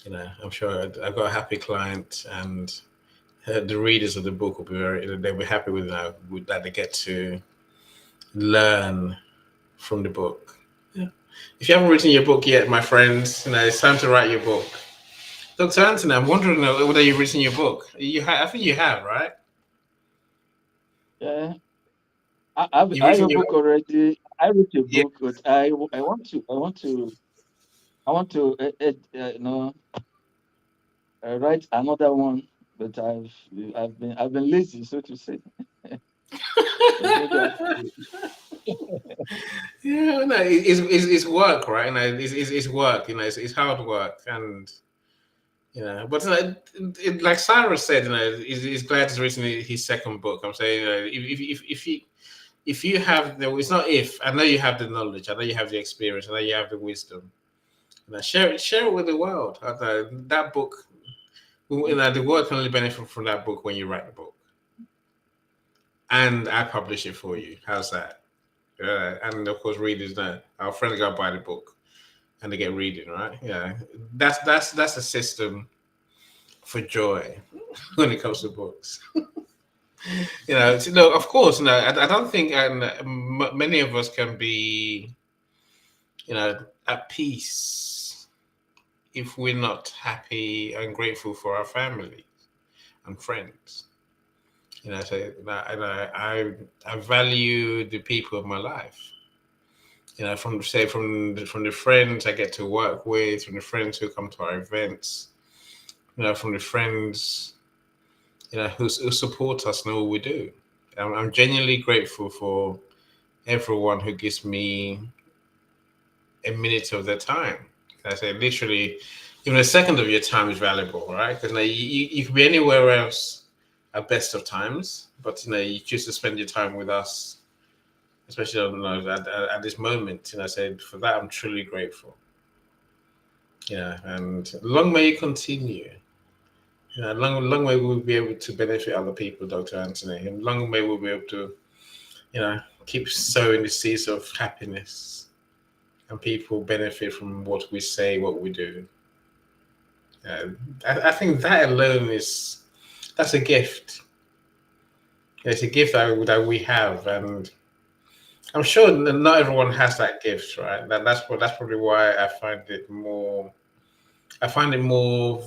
You know, I'm sure I've got a happy client, and the readers of the book will be they'll be happy with that. They get to learn from the book. Yeah. If you haven't written your book yet, my friends, you know, it's time to write your book. Dr. Anthony, I'm wondering whether you've written your book. I think you have, right? Yeah, I You've have written a your book already. I wrote a yeah. book, but I want to write another one, but I've been lazy, so to say. But maybe Yeah, no, it's work, right? You know, it's work. You know, it's hard work, and you know, but like Cyrus said, you know, he's glad he's written his second book. I'm saying, you know, if you have it's not if I know you have the knowledge, I know you have the experience, I know you have the wisdom. You know, share it with the world. That book, you know, the world can only benefit from that book when you write the book, and I publish it for you. How's that? And of course, readers know. Our friends go buy the book and they get reading, right? Yeah, that's a system for joy when it comes to books. You know, no, of course, no. I don't think many of us can be, you know, at peace if we're not happy and grateful for our family and friends. You know, so I value the people of my life. You know, from the friends I get to work with, from the friends who come to our events, you know, from the friends you know who support us in all we do. I'm genuinely grateful for everyone who gives me a minute of their time. I say literally, even a second of your time is valuable, right? Because you could be anywhere else at best of times, but you know you choose to spend your time with us, especially you know, at this moment. And I said for that I'm truly grateful. Yeah, and long may you continue. Yeah, long may we'll be able to benefit other people, Dr. Anthony, and long may we'll be able to keep sowing the seeds of happiness, and people benefit from what we say, what we do. Uh, I think that alone that's a gift. It's a gift that we have, and I'm sure not everyone has that gift, right? That's probably why I find it more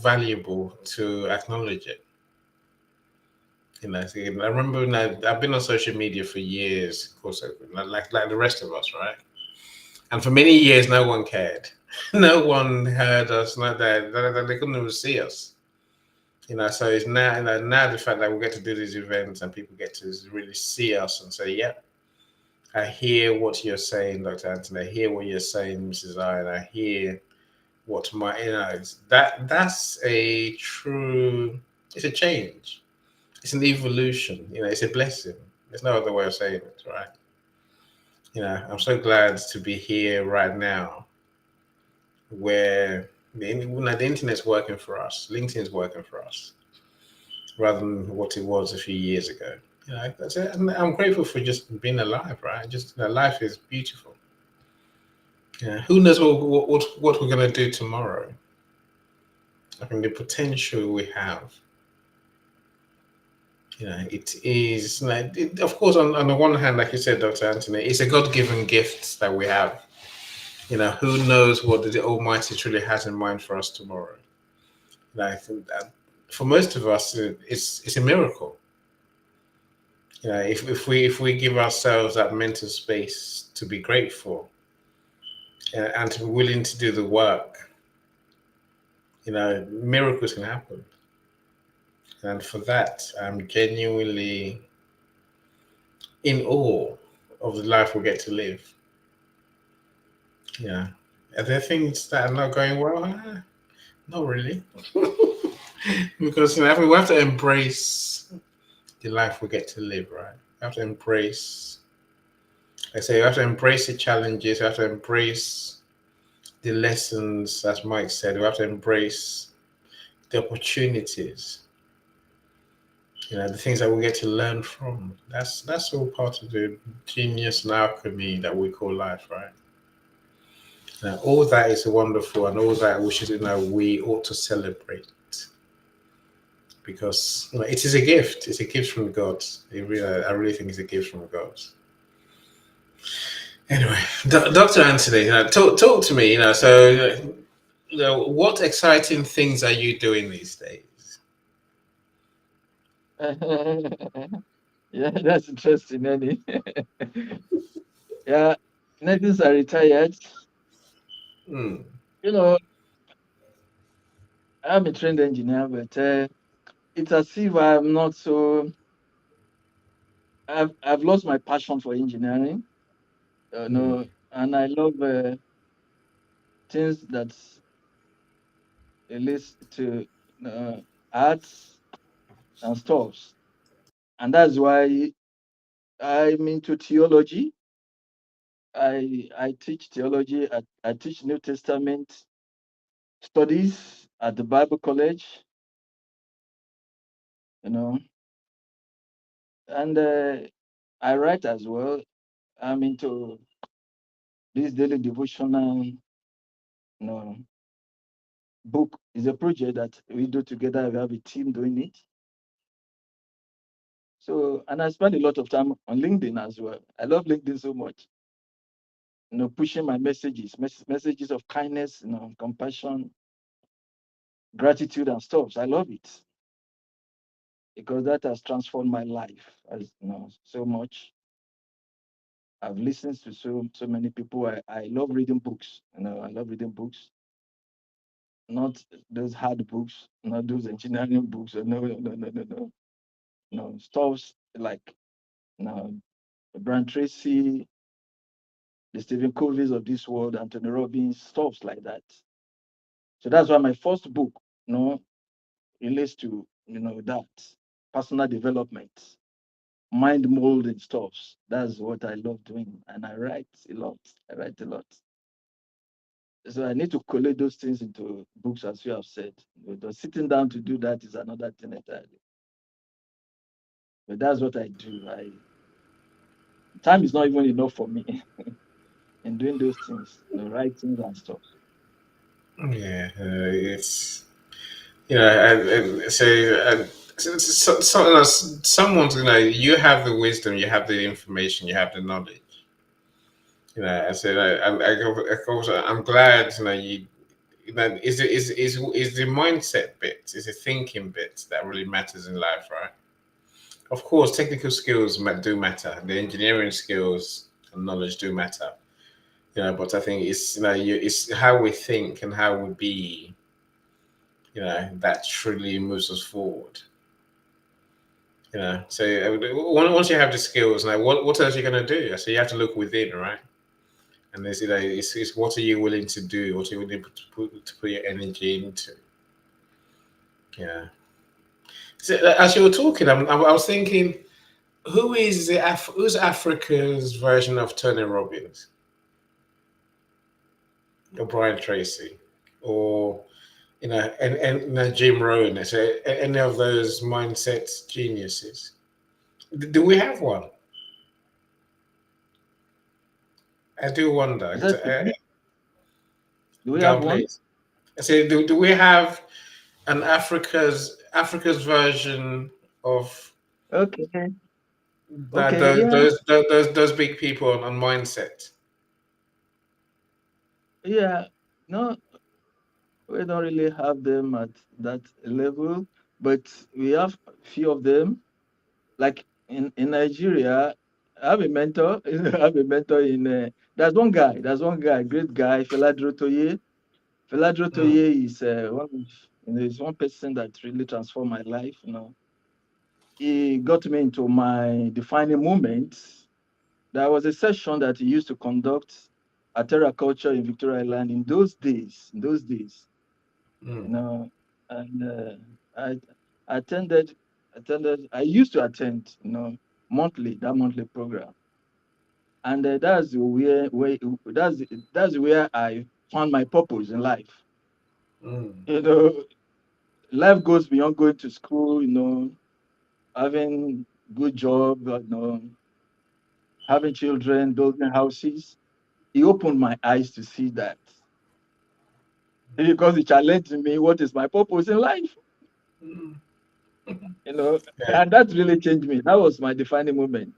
valuable to acknowledge it. So, I remember when I've been on social media for years, of course, like the rest of us, right? And for many years, no one cared. No one heard us. No, they couldn't even see us. So it's now the fact that we get to do these events and people get to really see us and say, "Yeah, I hear what you're saying, Dr. Anthony. I hear what you're saying, Mrs. I, and I hear what that's a true. It's a change. It's an evolution. It's a blessing. There's no other way of saying it, right? I'm so glad to be here right now, where the internet's working for us, LinkedIn's working for us, rather than what it was a few years ago. That's it. I'm grateful for just being alive, right? Just life is beautiful. Who knows what we're gonna do tomorrow? I think the potential we have, it is like, of course, on the one hand, like you said, Dr. Anthony, it's a God-given gift that we have. Who knows what the Almighty truly has in mind for us tomorrow? I think that for most of us, it's a miracle. If we give ourselves that mental space to be grateful, and to be willing to do the work, miracles can happen. And for that, I'm genuinely in awe of the life we get to live. Yeah. Are there things that are not going well? Not really. Because we have to embrace the life we get to live, right? We have to embrace, I say, we have to embrace the challenges, we have to embrace the lessons, as Mike said, we have to embrace the opportunities, the things that we get to learn from. That's all part of the genius and alchemy that we call life, right? All that is wonderful, and all that we ought to celebrate, because it is a gift. It's a gift from God. I really think it's a gift from God. Anyway, Dr. Anthony, talk to me. What exciting things are you doing these days? Yeah, that's interesting, Eddie. Yeah, natives are retired. Hmm. You know, I'm a trained engineer, but it's as if I'm not so. I've lost my passion for engineering. Hmm. No, and I love things that relates to uh, arts and stuffs, and that's why I'm into theology. I teach theology. I teach New Testament studies at the Bible College. You know, and I write as well. I'm into this daily devotional, book. Is a project that we do together. We have a team doing it. So, and I spend a lot of time on LinkedIn as well. I love LinkedIn so much. Pushing my messages of kindness, compassion, gratitude, and stuff. So I love it because that has transformed my life, as so much. I've listened to so many people. I love reading books. I love reading books, not those hard books, not those engineering books. No, no, no, no, no, no. No, stuffs like Brian Tracy, the Stephen Coveys of this world, Anthony Robbins, stuffs like that. So that's why my first book, relates to that personal development, mind molding stuffs. That's what I love doing, and I write a lot. I write a lot. So I need to collate those things into books, as you have said. But sitting down to do that is another thing entirely. But that's what I do. I Time is not even enough for me in doing those things, writing and stuff. Yeah, it's and so, someone's you have the wisdom, you have the information, you have the knowledge. I said I'm glad is the mindset bit, is the thinking bit that really matters in life, right? Of course, technical skills do matter. The engineering skills and knowledge do matter. But I think it's it's how we think and how we be. That truly moves us forward. So once you have the skills, now what else are you going to do? So you have to look within, right? And there's it's what are you willing to do? What are you willing to put your energy into? Yeah. So as you were talking, I was thinking, who's Africa's version of Tony Robbins or Brian Tracy, or and Jim Rohn? So any of those mindset geniuses? Do we have one? I do wonder. Is that do we Go have on, one? please. I say, do we have an Africa's version of Okay. that Okay. Yeah. those big people on mindset? Yeah. No, we don't really have them at that level, but we have few of them. Like in Nigeria, I have a mentor. I have a mentor in. There's one guy, great guy, Fela Toye. Fela Mm, Toye is one of, is one person that really transformed my life. He got me into my defining moment. There was a session that he used to conduct at Terra Culture in Victoria Island in those days. In those days, mm, you know, and I attended. I used to attend, monthly that monthly program, and that's where I found my purpose in life. mm, You know, life goes beyond going to school. Having good job. Having children, building houses. He opened my eyes to see that because he challenged me. What is my purpose in life? mm. Yeah, And that really changed me. That was my defining moment.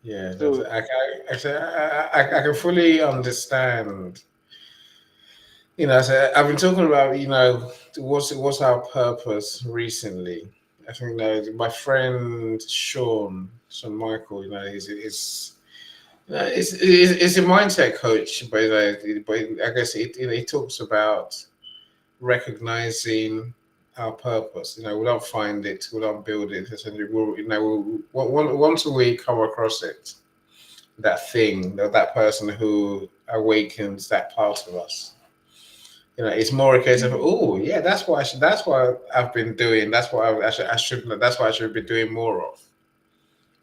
yeah. So, I can fully understand. So I've been talking about what's our purpose recently. I think my friend Sean Michael, is a mindset coach, but I guess it talks about recognizing our purpose. We don't find it, we don't build it. Essentially, once we come across it, that thing, that person who awakens that part of us. It's more a case of, mm, oh yeah, that's what I should. That's what I've been doing. That's what I should. That's what I should be doing more of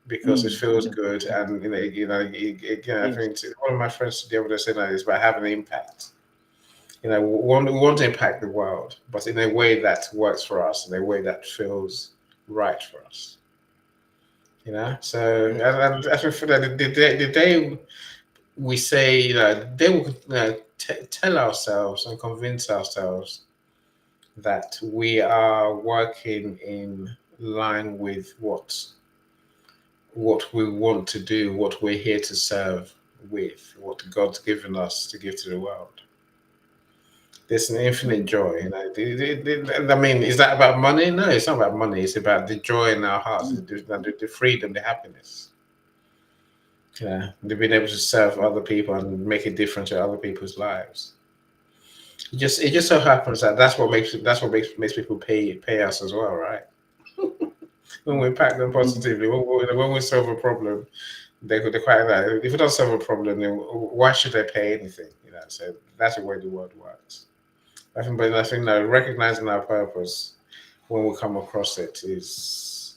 because it feels yeah, good. yeah, And I yes, think one of my friends the other day said that is about having an impact. We want to impact the world, but in a way that works for us, in a way that feels right for us. So yeah. and I think for the day we say, they will tell ourselves and convince ourselves that we are working in line with what we want to do, what we're here to serve with, what God's given us to give to the world. There's an infinite Mm, joy. I mean, is that about money? No, it's not about money. It's about the joy in our hearts, mm, the freedom, the happiness. The being able to serve other people and make a difference in other people's lives. It just so happens that that's what makes people pay us as well, right? When we impact them mm, positively, when we solve a problem, they're quite that. If we don't solve a problem, then why should they pay anything? So that's the way the world works. I think that recognizing our purpose when we come across it is,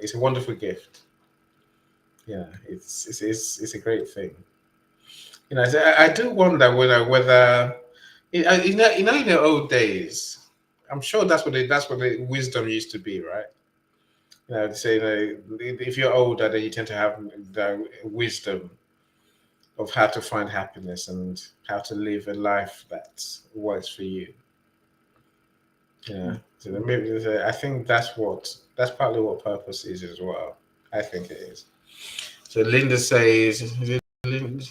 it's a wonderful gift. It's a great thing. So I do wonder whether in the old days, I'm sure that's what the wisdom used to be, right? They say if you're older, then you tend to have the wisdom of how to find happiness and how to live a life that works for you. Yeah. So maybe I think that's partly what purpose is as well. I think it is. So Linda says, is it Linda?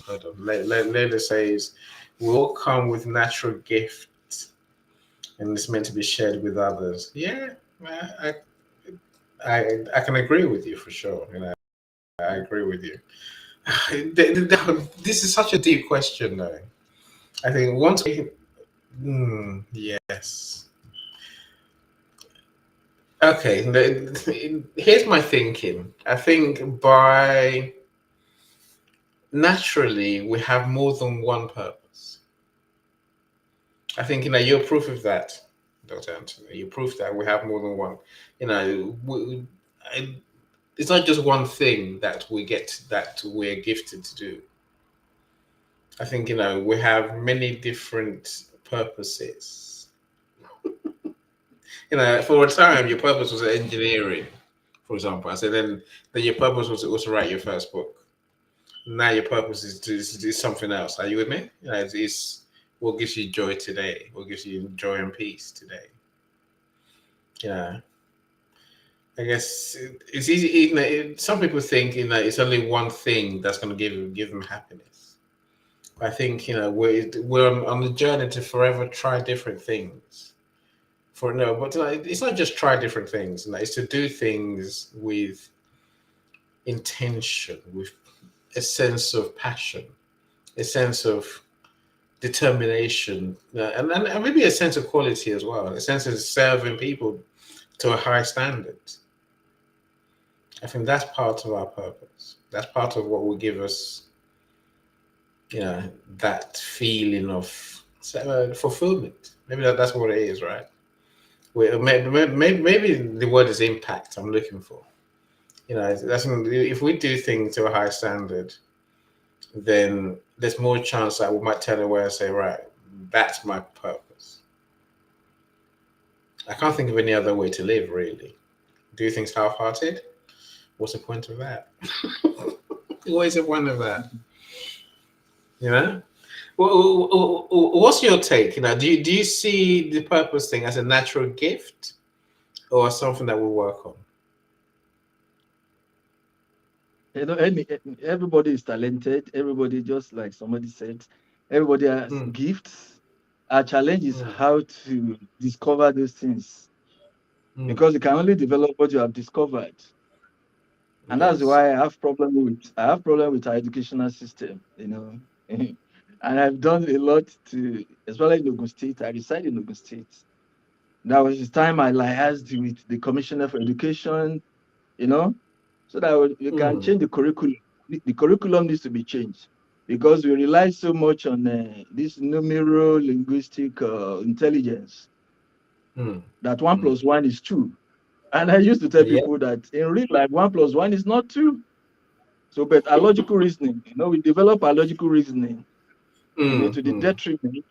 Hold on. Linda says, we all come with natural gifts, and it's meant to be shared with others. Yeah, I can agree with you for sure. I agree with you. This is such a deep question, though. I think once we, yes. Okay, here's my thinking. I think by naturally we have more than one purpose. I think you're proof of that, Dr. Anthony. You're proof that we have more than one. You know, I, it's not just one thing that we get that we're gifted to do. I think we have many different purposes. For a time, your purpose was engineering, for example. I said then your purpose was to also write your first book. Now your purpose is to do something else. Are you with me? It's what gives you joy today. What gives you joy and peace today. Yeah, I guess it's easy. Some people think it's only one thing that's going to give them happiness. I think we're on the journey to forever try different things. For no, but it's not just try different things. It's to do things with intention, with a sense of passion, a sense of determination, and maybe a sense of quality as well, a sense of serving people to a high standard. I think that's part of our purpose. That's part of what will give us, that feeling of fulfillment. Maybe that's what it is, right? Maybe the word is impact I'm looking for. That's if we do things to a high standard, then there's more chance that we might turn away and say, right, that's my purpose. I can't think of any other way to live, really. Do things half-hearted? What's the point of that? What is the point of that? You know? What's your take? Do you see the purpose thing as a natural gift or something that we work on? Everybody is talented. Everybody, just like somebody said, everybody has Mm, gifts. Our challenge is mm, how to discover those things, mm. because you can only develop what you have discovered. And that's Yes. why I have problem with our educational system, and I've done a lot to, especially in Ogun State. I reside in Ogun State. That was the time I liaised with the Commissioner for Education, you know, so that we can Mm, change the curriculum. The curriculum needs to be changed because we rely so much on this numerical linguistic intelligence mm, that one mm. plus one is two. And I used to tell Yeah. people that in real life, one plus one is not two. So, but our logical reasoning, we develop our logical reasoning, Mm, to the mm, detriment,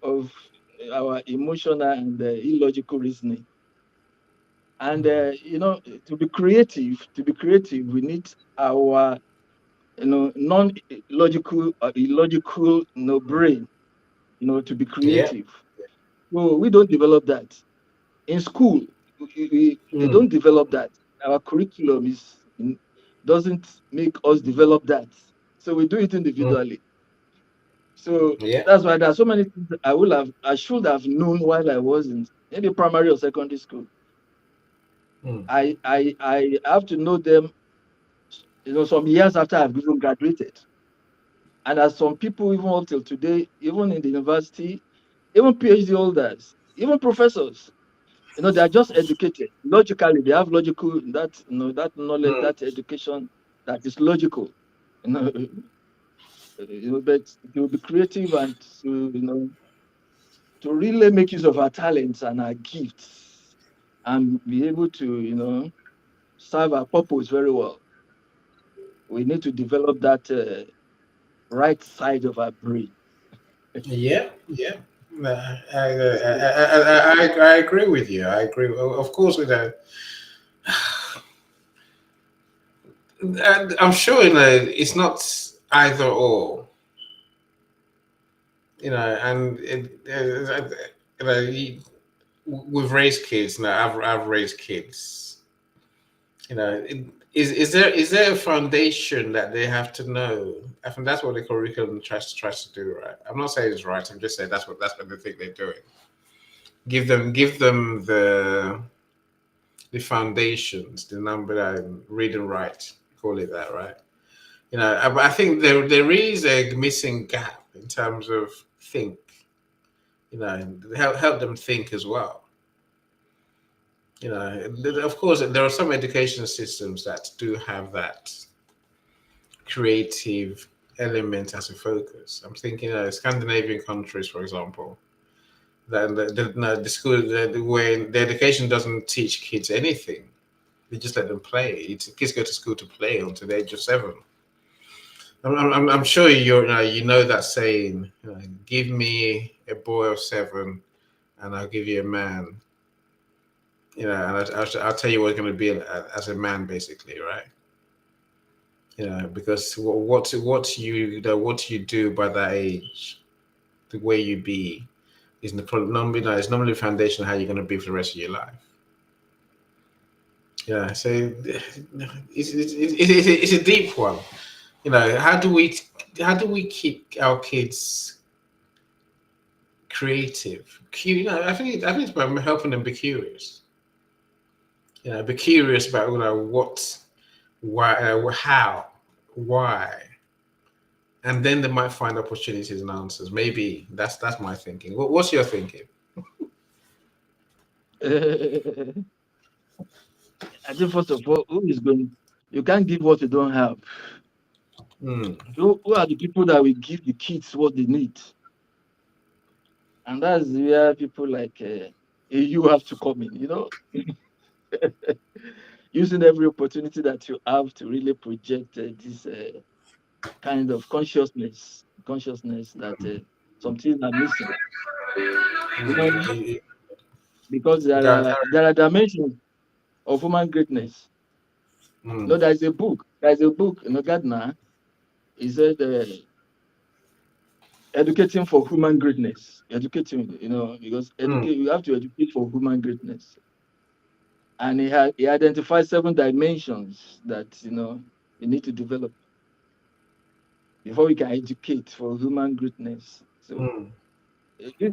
of our emotional and illogical reasoning. And mm. to be creative, we need our non-logical illogical brain, to be Yeah. creative. So we don't develop that in school. They Mm, don't develop that. Our curriculum doesn't make us develop that. So we do it mm. individually. So Yeah. that's why there are so many things that I should have known while I was in maybe primary or secondary school. Mm, I have to know them, some years after I've even graduated. And as some people, even up till today, even in the university, even PhD holders, even professors, they are just educated. Logically, they have logical that knowledge, mm. that education that is logical. You know, but to be creative and to really make use of our talents and our gifts and be able to, serve our purpose very well. We need to develop that right side of our brain. Yeah. Yeah. No, I agree with you. I agree. Of course, with that. And I'm sure it's not either or. And we've raised kids now. I've raised kids. Is there a foundation that they have to know? I think that's what the curriculum tries to do, right? I'm not saying it's right. I'm just saying that's what they think they're doing. Give them the foundations, the number that read and write, call it that, right? I think there is a missing gap in terms of think. Help them think as well. Of course, there are some education systems that do have that creative element as a focus. I'm thinking Scandinavian countries, for example. The school where the education doesn't teach kids anything. They just let them play. Kids go to school to play until the age of 7. I'm sure you know that saying. Give me a boy of 7, and I'll give you a man. And I'll tell you what it's going to be as a man, basically, right? Because what you do by that age, the way you be, is normally it's normally the foundation of how you're going to be for the rest of your life. Yeah, so it's a deep one. How do we keep our kids creative? I think it's about helping them be curious. Be curious about what, why, how, why, and then they might find opportunities and answers. Maybe that's my thinking. What's your thinking? I think first of all, who is going? You can't give what you don't have. Mm, Who are the people that will give the kids what they need? And that's where people like you have to come in. Using every opportunity that you have to really project this kind of consciousness that some things are missing. You know, mm, because there Gar- are there are dimensions of human greatness. mm, There's a book. There's a book. Gardner. He said, "Educating for human greatness." Educating, because mm, educate you have to educate for human greatness. And he identified 7 dimensions that you need to develop before we can educate for human greatness. So mm,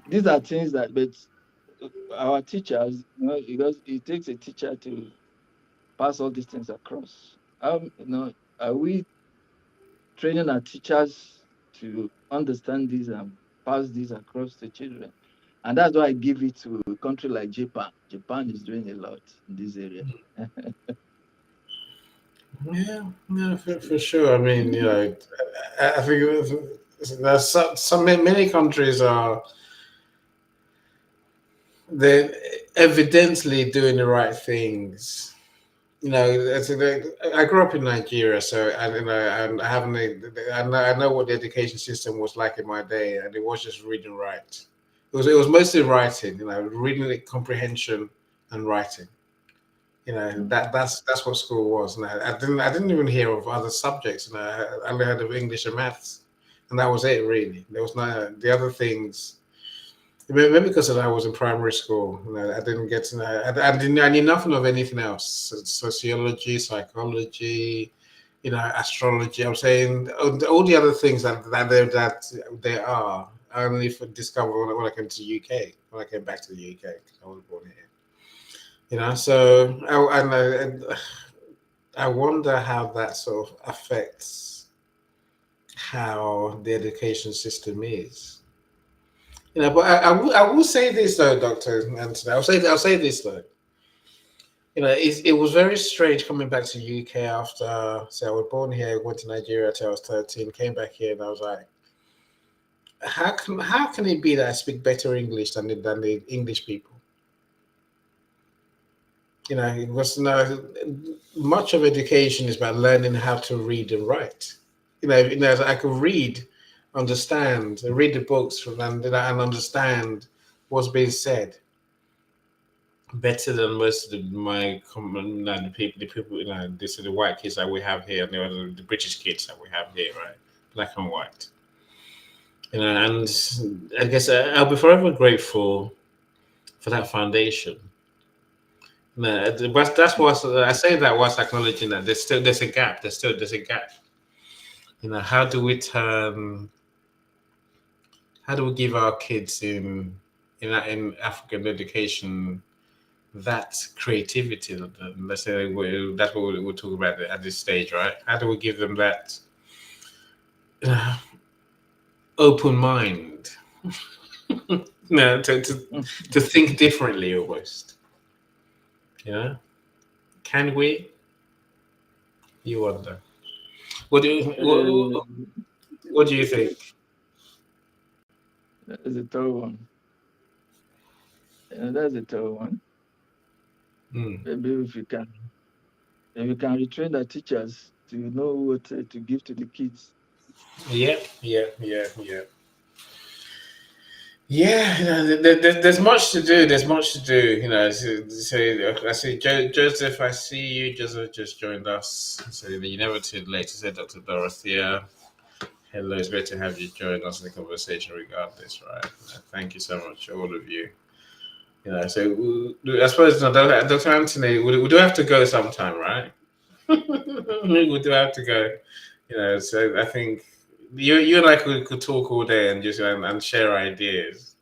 these are things that, but our teachers, because it takes a teacher to pass all these things across. Are we training our teachers to understand this and pass this across to children? And that's why I give it to a country like Japan. Japan is doing a lot in this area. yeah, no, for sure. I mean, I think there's many countries are they're evidently doing the right things. I grew up in Nigeria, so and I haven't. I know what the education system was like in my day, and it was just reading and write. It was mostly writing, reading, comprehension, and writing. That's what school was. And I didn't even hear of other subjects. I only heard of English and maths, and that was it really. There was no the other things. Maybe because I was in primary school, I didn't get to know. I knew nothing of anything else. Sociology, psychology, astrology. I'm saying all the other things that they are. I only discovered when I came to the UK. When I came back to the UK, 'cause I was born here. So I wonder how that sort of affects how the education system is. But I will say this though, Doctor Anthony. I'll say this though. It was very strange coming back to UK after. So I was born here, went to Nigeria till I was 13, came back here, and I was like, how can it be that I speak better English than the English people? It was much of education is about learning how to read and write. I could read understand, read the books, and understand what's being said better than most of my common the people this are the white kids that we have here, and the British kids that we have here, right? Black and white. And I guess I'll be forever grateful for that foundation. No, but that's what I say that whilst acknowledging that there's a gap. There's a gap. How do we turn? How do we give our kids in African education that creativity? Let's say that's what we'll talk about at this stage, right? How do we give them that uh, open mind? No, to think differently almost. You know, can we? You wonder. What do you what do you think? That's a tough one. That's a tough one. Mm. Maybe if you can retrain the teachers to know what to give to the kids. Yeah, yeah, yeah, yeah. Yeah, there's much to do. There's much to do. I see Joseph. I see you. Joseph just joined us. So you're never too late to say, Dr. Dorothea. Hello, it's great to have you join us in the conversation. Regardless, right? Thank you so much, all of you. So I suppose Dr. Anthony, we do have to go sometime, right? We do have to go. So I think you and I could talk all day and just and share ideas.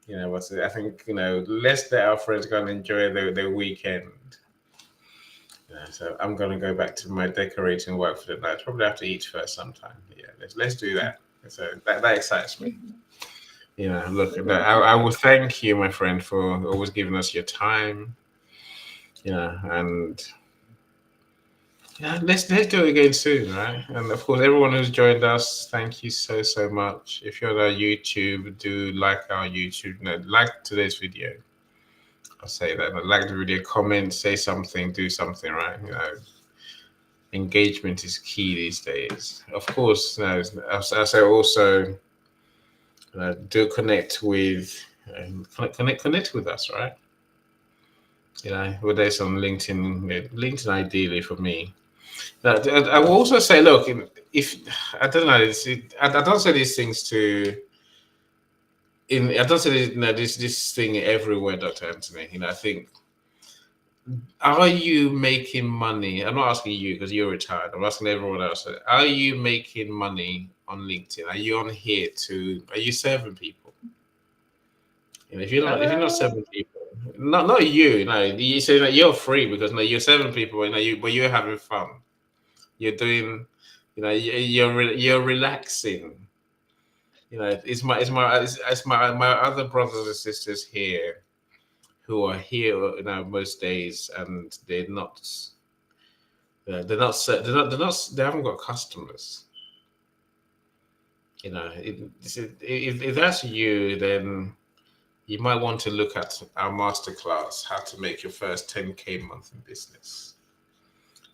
But I think let's let our friends go and enjoy their weekend. So I'm gonna go back to my decorating work for the night. Probably have to eat first sometime. Yeah, let's do that. So that excites me. Look, I will thank you, my friend, for always giving us your time. And yeah, let's do it again soon, right? And of course, everyone who's joined us, thank you so much. If you're on our YouTube, do like our YouTube, like today's video. I'll say that. Like the video, comment, say something, do something, right? Engagement is key these days. Of course, I'll say also do connect with connect with us, right? Whether it's on LinkedIn, LinkedIn ideally for me. I will also say, look, if I don't know, I don't say these things to. I don't say this thing everywhere, Dr. Anthony. I think, are you making money? I'm not asking you because you're retired. I'm asking everyone else. Are you making money on LinkedIn? Are you on here are you serving people? If you're not serving people, not you. You say that you're free because you're serving people. But you're having fun. You're doing. You're relaxing. It's my other brothers and sisters here who are here most days, and they haven't got customers. If that's you, then you might want to look at our masterclass, how to make your first 10K month in business.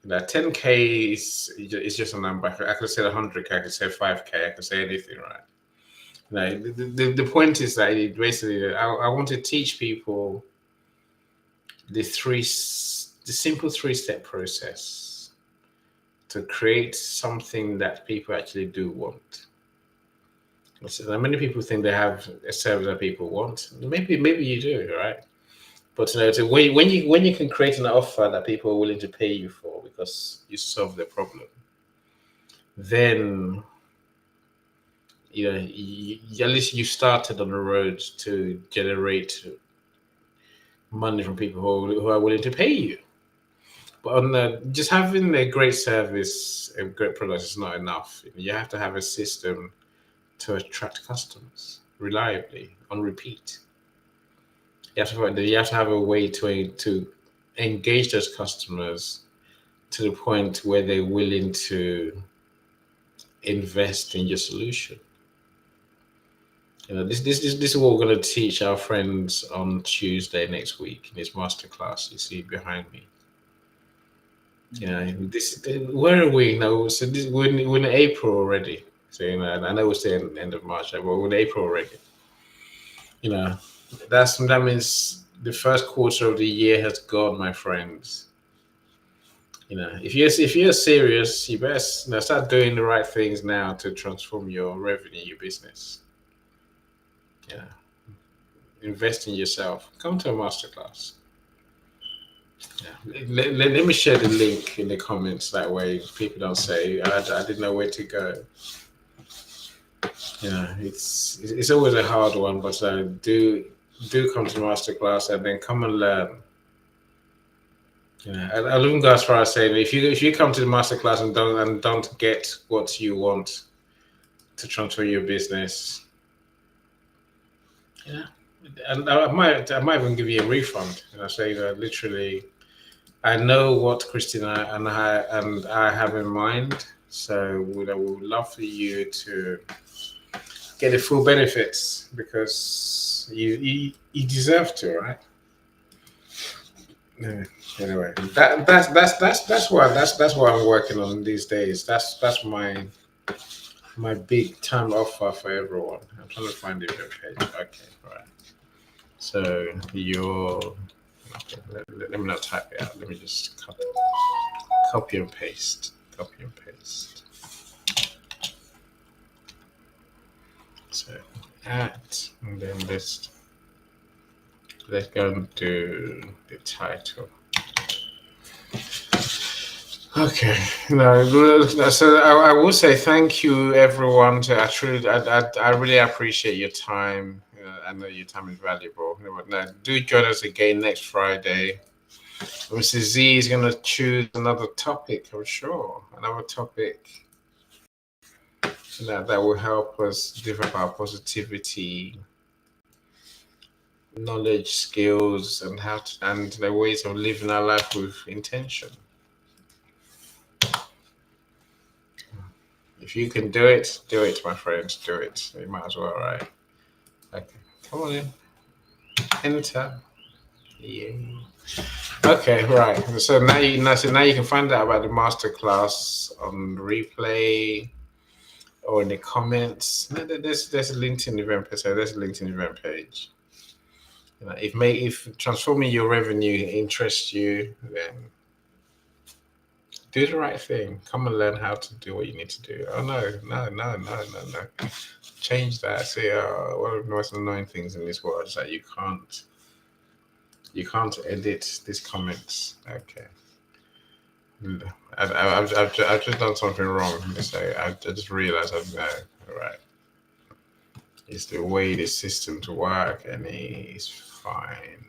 10K is just a number. I could say 100K, I could say 5K, I could say anything, right? The point is that basically I want to teach people the simple 3-step process to create something that people actually do want. So many people think they have a service that people want. Maybe you do, right? But when you can create an offer that people are willing to pay you for because you solve the problem, then at least you started on the road to generate money from people who are willing to pay you. But just having a great service, a great product is not enough. You have to have a system to attract customers reliably on repeat. You have to have a way to engage those customers to the point where they're willing to invest in your solution. This is what we're going to teach our friends on Tuesday next week in this masterclass. You see behind me. Where are we now? So we're in April already. So I know we're still in the end of March, but we're in April already. That means the first quarter of the year has gone, my friends. If you're serious, you best start doing the right things now to transform your revenue, your business. Yeah, invest in yourself. Come to a masterclass. Yeah. Let me share the link in the comments. That way, people don't say I didn't know where to go. It's always a hard one, but do come to the masterclass and then come and learn. I'll even go as far as saying if you come to the masterclass and don't get what you want to transfer your business, yeah, and I might even give you a refund. Say that literally, I know what Christina and I have in mind, so we would love for you to get the full benefits because you deserve to, right? Yeah. Anyway, that's what I'm working on these days. That's my big time offer for everyone. I'm trying to find the web page. Okay, right. So let me not type it out. Let me just copy and paste. Copy and paste. So and then let's go and do the title. Okay, so I will say thank you everyone. I really appreciate your time. I know your time is valuable. Now, do join us again next Friday. Mr. Z is going to choose another topic, I'm sure. Another topic that will help us develop our positivity, knowledge, skills, and the ways of living our life with intention. If you can do it, my friends. Do it. You might as well, right? Okay, come on in. Enter. Yeah. Okay, right. So now you can find out about the masterclass on replay or in the comments. No, there's a LinkedIn event page. So there's a LinkedIn event page. If transforming your revenue interests you, then do the right thing. Come and learn how to do what you need to do. Oh no. Change that. See, one of the most annoying things in this world is that you can't edit these comments. Okay. I've just done something wrong. So I just realized all right. It's the way the system to work, and it's fine.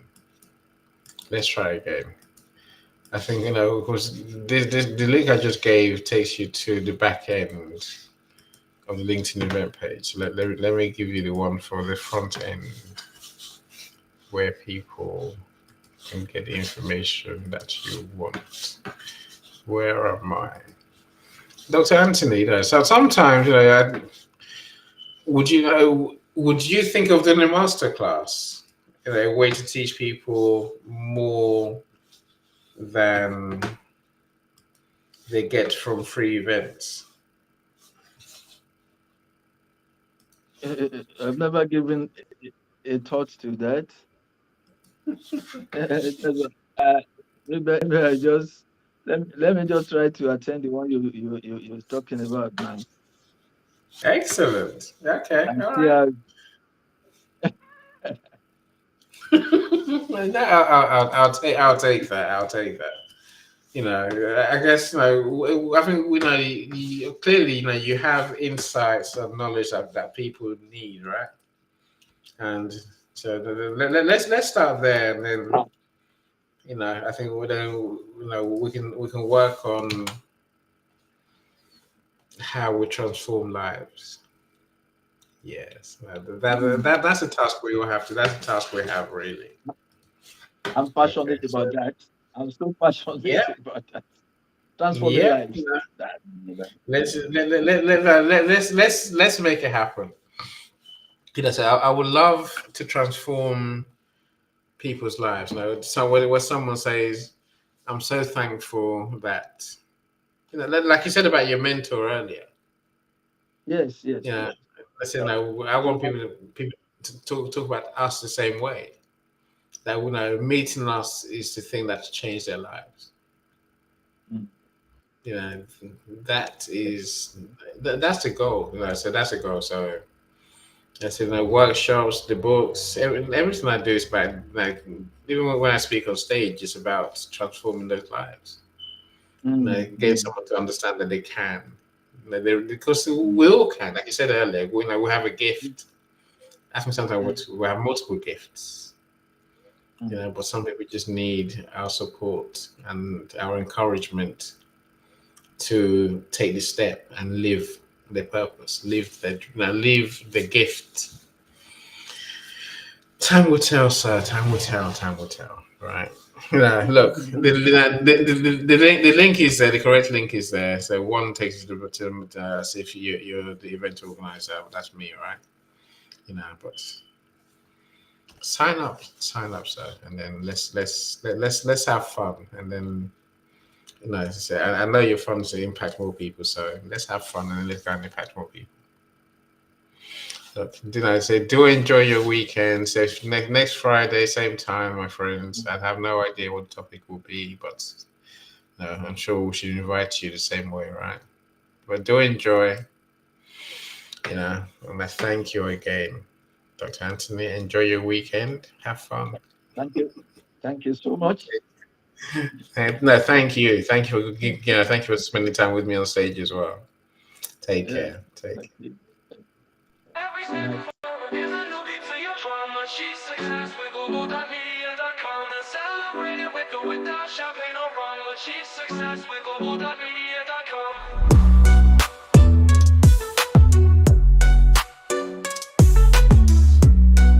Let's try again. I think because the link I just gave takes you to the back end of the LinkedIn event page. Let me give you the one for the front end where people can get the information that you want. Where am I? Dr. Anthony, so sometimes, would you think of doing a masterclass? A way to teach people more than they get from free events. I've never given a thought to that. uh, maybe I just let me just try to attend the one you're talking about now. Excellent. Okay. And All see right. how No, I'll take that. I'll take that. I guess I think clearly you have insights and knowledge that people need, right? And so let's start there, and then I think we can work on how we transform lives. Yes, that's a task we will have to. That's a task we have really. I'm Okay, passionate so about that. I'm so passionate yeah, about that. Transforming yeah. lives. That, Let's make it happen. So I would love to transform people's lives. So where someone says, "I'm so thankful that," like you said about your mentor earlier. Yes, yes, You know, yes. let's say now I want people to talk about us the same way. That meeting us is the thing that's changed their lives. Mm. You know, that is that's the goal. So that's the goal. So I said, workshops, the books, everything I do is about like even when I speak on stage, it's about transforming those lives. Getting Mm. someone to understand that they can. Because we all can, like you said earlier, we have a gift. I think sometimes we have multiple gifts, Mm. but some people just need our support and our encouragement to take the step and live their purpose, live the gift. Time will tell, sir. Time will tell. Time will tell. Right. Look, the link is there. The correct link is there. So one takes you to see if you're the event organizer. That's me, right? But sign up, sir, and then let's have fun, and then as I say, I know your fun to impact more people, so let's have fun and let's go and impact more people. Look, say do enjoy your weekend. So next Friday, same time, my friends. I have no idea what the topic will be, but no, I'm sure we should invite you the same way, right? But do enjoy, and I thank you again, Dr. Anthony. Enjoy your weekend. Have fun. Thank you. Thank you so much. No, thank you. Thank you for spending time with me on stage as well. Take Yeah. care. Take Thank care. you. Every Good night. single photo is a new beat to your drama. She's success with Global.Media.com and celebrating with or without champagne or rum. But she's success with Global.Media.